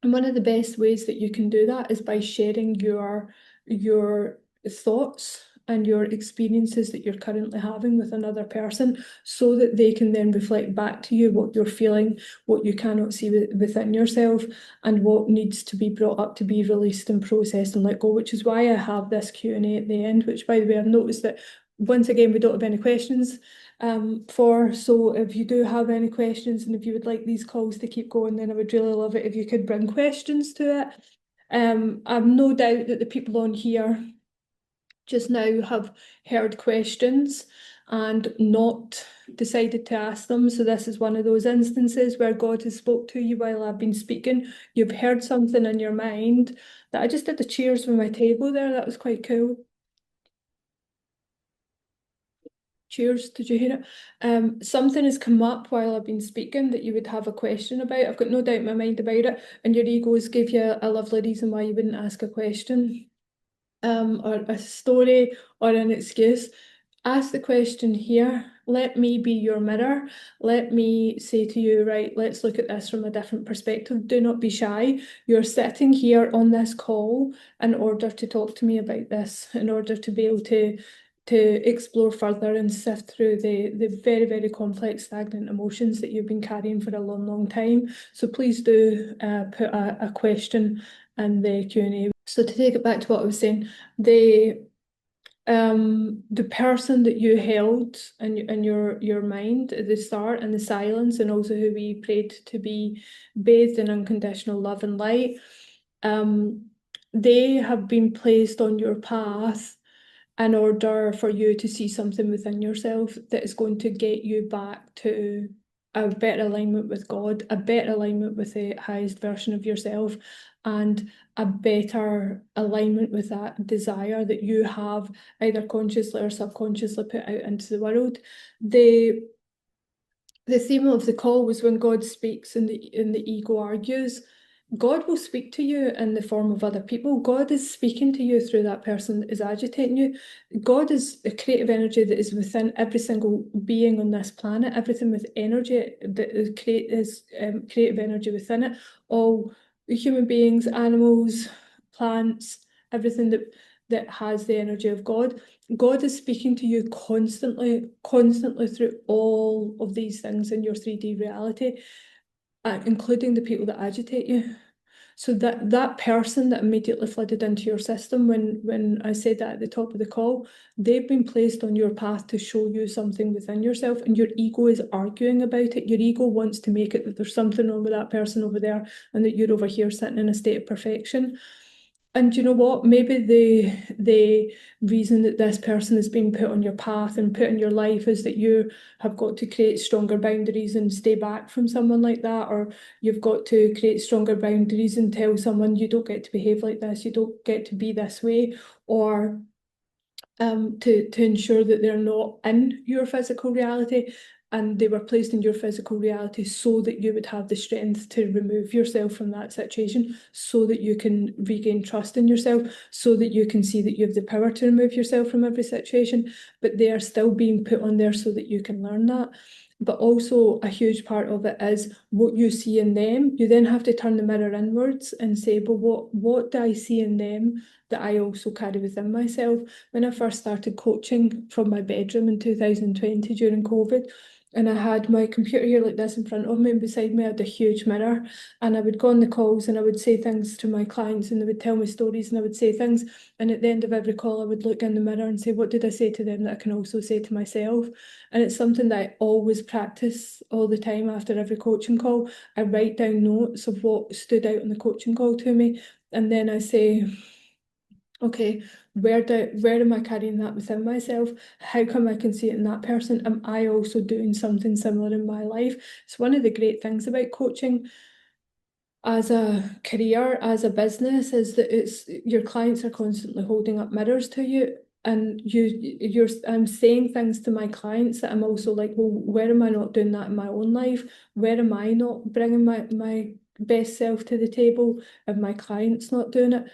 And one of the best ways that you can do that is by sharing your thoughts and your experiences that you're currently having with another person, so that they can then reflect back to you what you're feeling, what you cannot see within yourself, and what needs to be brought up to be released and processed and let go, which is why I have this Q&A at the end, which, by the way, I've noticed that once again, we don't have any questions so if you do have any questions and if you would like these calls to keep going, then I would really love it if you could bring questions to it. I've no doubt that the people on here just now have heard questions and not decided to ask them. So this is one of those instances where God has spoke to you while I've been speaking. You've heard something in your mind. That I just did the cheers with my table there. That was quite cool. Cheers, did you hear it? Something has come up while I've been speaking that you would have a question about. I've got no doubt in my mind about it, and your egos give you a lovely reason why you wouldn't ask a question, or a story, or an excuse. Ask the question here. Let me be your mirror. Let me say to you, right, let's look at this from a different perspective. Do not be shy. You're sitting here on this call in order to talk to me about this, in order to be able to explore further and sift through the very, very complex, stagnant emotions that you've been carrying for a long, long time. So please do put a question in the Q&A. So to take it back to what I was saying, the person that you held in your mind at the start, and the silence, and also who we prayed to be bathed in unconditional love and light, they have been placed on your path in order for you to see something within yourself that is going to get you back to a better alignment with God, a better alignment with the highest version of yourself, and a better alignment with that desire that you have either consciously or subconsciously put out into the world. The theme of the call was when God speaks and the ego argues. God will speak to you in the form of other people. God is speaking to you through that person that is agitating you. God is a creative energy that is within every single being on this planet. Everything with energy that is creative energy within it. All human beings, animals, plants, everything that has the energy of God. God is speaking to you constantly, constantly through all of these things in your 3D reality, including the people that agitate you. So that person that immediately flooded into your system when I said that at the top of the call, they've been placed on your path to show you something within yourself, and your ego is arguing about it. Your ego wants to make it that there's something wrong with that person over there and that you're over here sitting in a state of perfection. And you know what? Maybe the reason that this person has been put on your path and put in your life is that you have got to create stronger boundaries and stay back from someone like that, or you've got to create stronger boundaries and tell someone you don't get to behave like this, you don't get to be this way, or to ensure that they're not in your physical reality, and they were placed in your physical reality so that you would have the strength to remove yourself from that situation, so that you can regain trust in yourself, so that you can see that you have the power to remove yourself from every situation. But they are still being put on there so that you can learn that. But also a huge part of it is what you see in them. You then have to turn the mirror inwards and say, well, what do I see in them that I also carry within myself? When I first started coaching from my bedroom in 2020 during COVID, and I had my computer here like this in front of me, and beside me I had a huge mirror, and I would go on the calls and I would say things to my clients, and they would tell me stories and I would say things, and at the end of every call I would look in the mirror and say, what did I say to them that I can also say to myself? And it's something that I always practice all the time after every coaching call. I write down notes of what stood out on the coaching call to me, and then I say, okay, where am I carrying that within myself? How come I can see it in that person? Am I also doing something similar in my life? It's one of the great things about coaching as a career, as a business, is that it's your clients are constantly holding up mirrors to you. And I'm saying things to my clients that I'm also like, well, where am I not doing that in my own life? Where am I not bringing my best self to the table if my client's not doing it?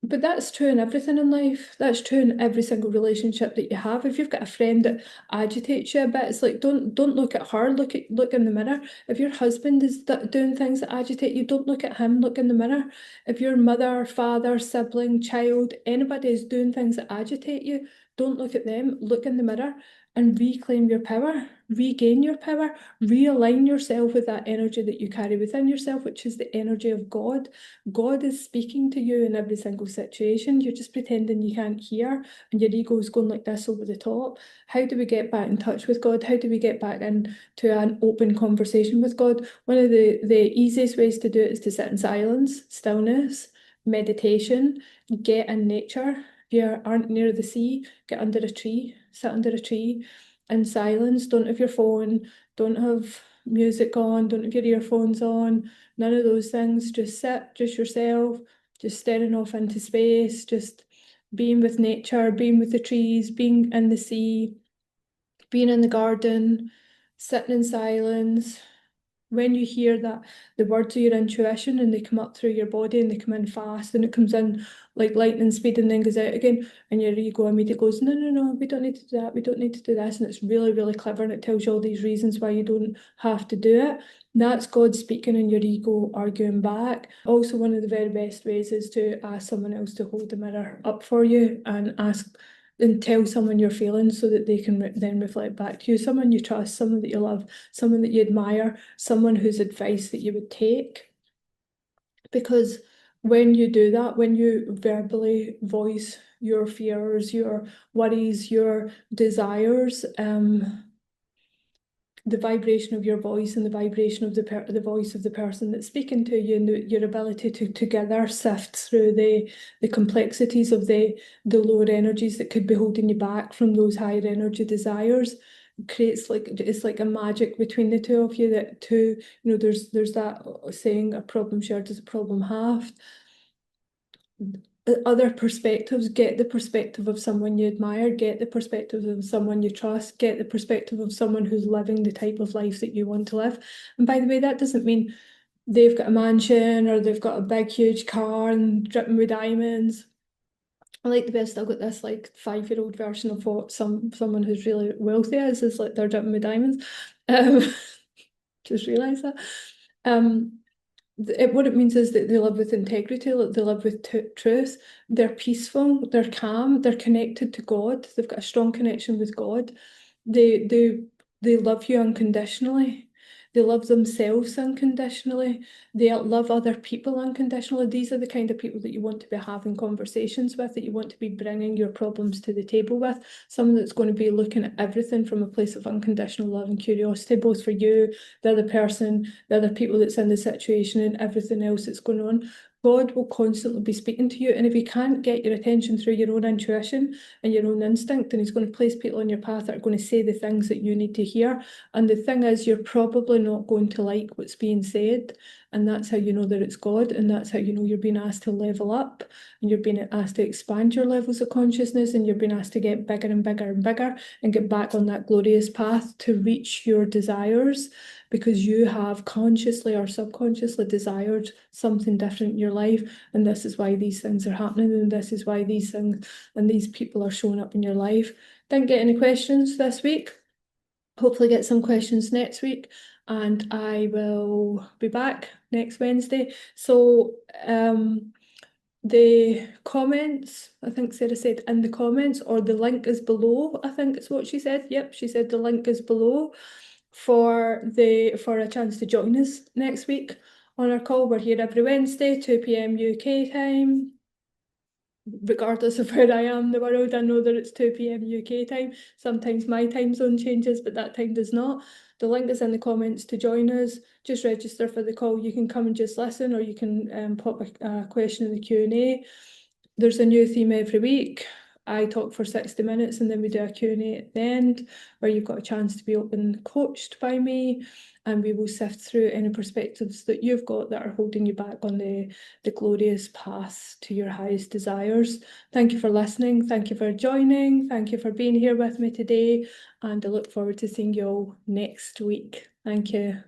But that's true in everything in life. That's true in every single relationship that you have. If you've got a friend that agitates you a bit, it's like don't look at her. Look in the mirror. If your husband is doing things that agitate you, don't look at him. Look in the mirror. If your mother, father, sibling, child, anybody is doing things that agitate you, don't look at them. Look in the mirror and reclaim your power. Regain your power. Realign yourself with that energy that you carry within yourself, which is the energy of God. God is speaking to you in every single situation. You're just pretending you can't hear, and your ego is going like this over the top. How do we get back in touch with God? How do we get back into an open conversation with God? One of the easiest ways to do it is to sit in silence, stillness, meditation, get in nature. you aren't near the sea, get under a tree, sit under a tree in silence. Don't have your phone, don't have music on, don't have your earphones on, none of those things. Just sit, just yourself, just staring off into space, just being with nature, being with the trees, being in the sea, being in the garden, sitting in silence. When you hear that, the words of your intuition, and they come up through your body and they come in fast and it comes in like lightning speed and then goes out again, and your ego immediately goes, no, no, no, we don't need to do that, we don't need to do this. And it's really, really clever, and it tells you all these reasons why you don't have to do it. That's God speaking and your ego arguing back. Also, one of the very best ways is to ask someone else to hold the mirror up for you and ask and tell someone your feelings so that they can then reflect back to you. Someone you trust, someone that you love, someone that you admire, someone whose advice that you would take. Because when you do that, when you verbally voice your fears, your worries, your desires, the vibration of your voice and the vibration of the voice of the person that's speaking to you, and your ability to together sift through the complexities of the lower energies that could be holding you back from those higher energy desires creates like it's like a magic between the two of you, that two, there's that saying, a problem shared is a problem halved. Other perspectives, get the perspective of someone you admire, get the perspective of someone you trust, get the perspective of someone who's living the type of life that you want to live. And by the way, that doesn't mean they've got a mansion or they've got a big huge car and dripping with diamonds. I like the best. I've got this like 5-year-old version of what someone who's really wealthy is like, they're dripping with diamonds. Just realised that. What it means is that they live with integrity, they live with truth, they're peaceful, they're calm, they're connected to God, they've got a strong connection with God. They love you unconditionally. They love themselves unconditionally. They love other people unconditionally. These are the kind of people that you want to be having conversations with, that you want to be bringing your problems to the table with. Someone that's going to be looking at everything from a place of unconditional love and curiosity, both for you, the other person, the other people that's in the situation, and everything else that's going on. God will constantly be speaking to you, and if he can't get your attention through your own intuition and your own instinct, then he's going to place people on your path that are going to say the things that you need to hear. And the thing is, you're probably not going to like what's being said, and that's how you know that it's God, and that's how you know you're being asked to level up, and you're being asked to expand your levels of consciousness, and you're being asked to get bigger and bigger and bigger and get back on that glorious path to reach your desires, because you have consciously or subconsciously desired something different in your life. And this is why these things are happening, and this is why these things and these people are showing up in your life. Didn't get any questions this week. Hopefully get some questions next week, and I will be back next Wednesday. So the comments, I think Sarah said in the comments, or the link is below, I think it's what she said. Yep, she said the link is below for a chance to join us next week on our call. We're here every Wednesday, 2 p.m. UK time. Regardless of where I am in the world, I know that it's 2 p.m. UK time. Sometimes my time zone changes, but that time does not. The link is in the comments to join us. Just register for the call. You can come and just listen, or you can pop a question in the Q&A. There's a new theme every week. I talk for 60 minutes and then we do a Q&A at the end, where you've got a chance to be open coached by me, and we will sift through any perspectives that you've got that are holding you back on the glorious path to your highest desires. Thank you for listening. Thank you for joining. Thank you for being here with me today. And I look forward to seeing you all next week. Thank you.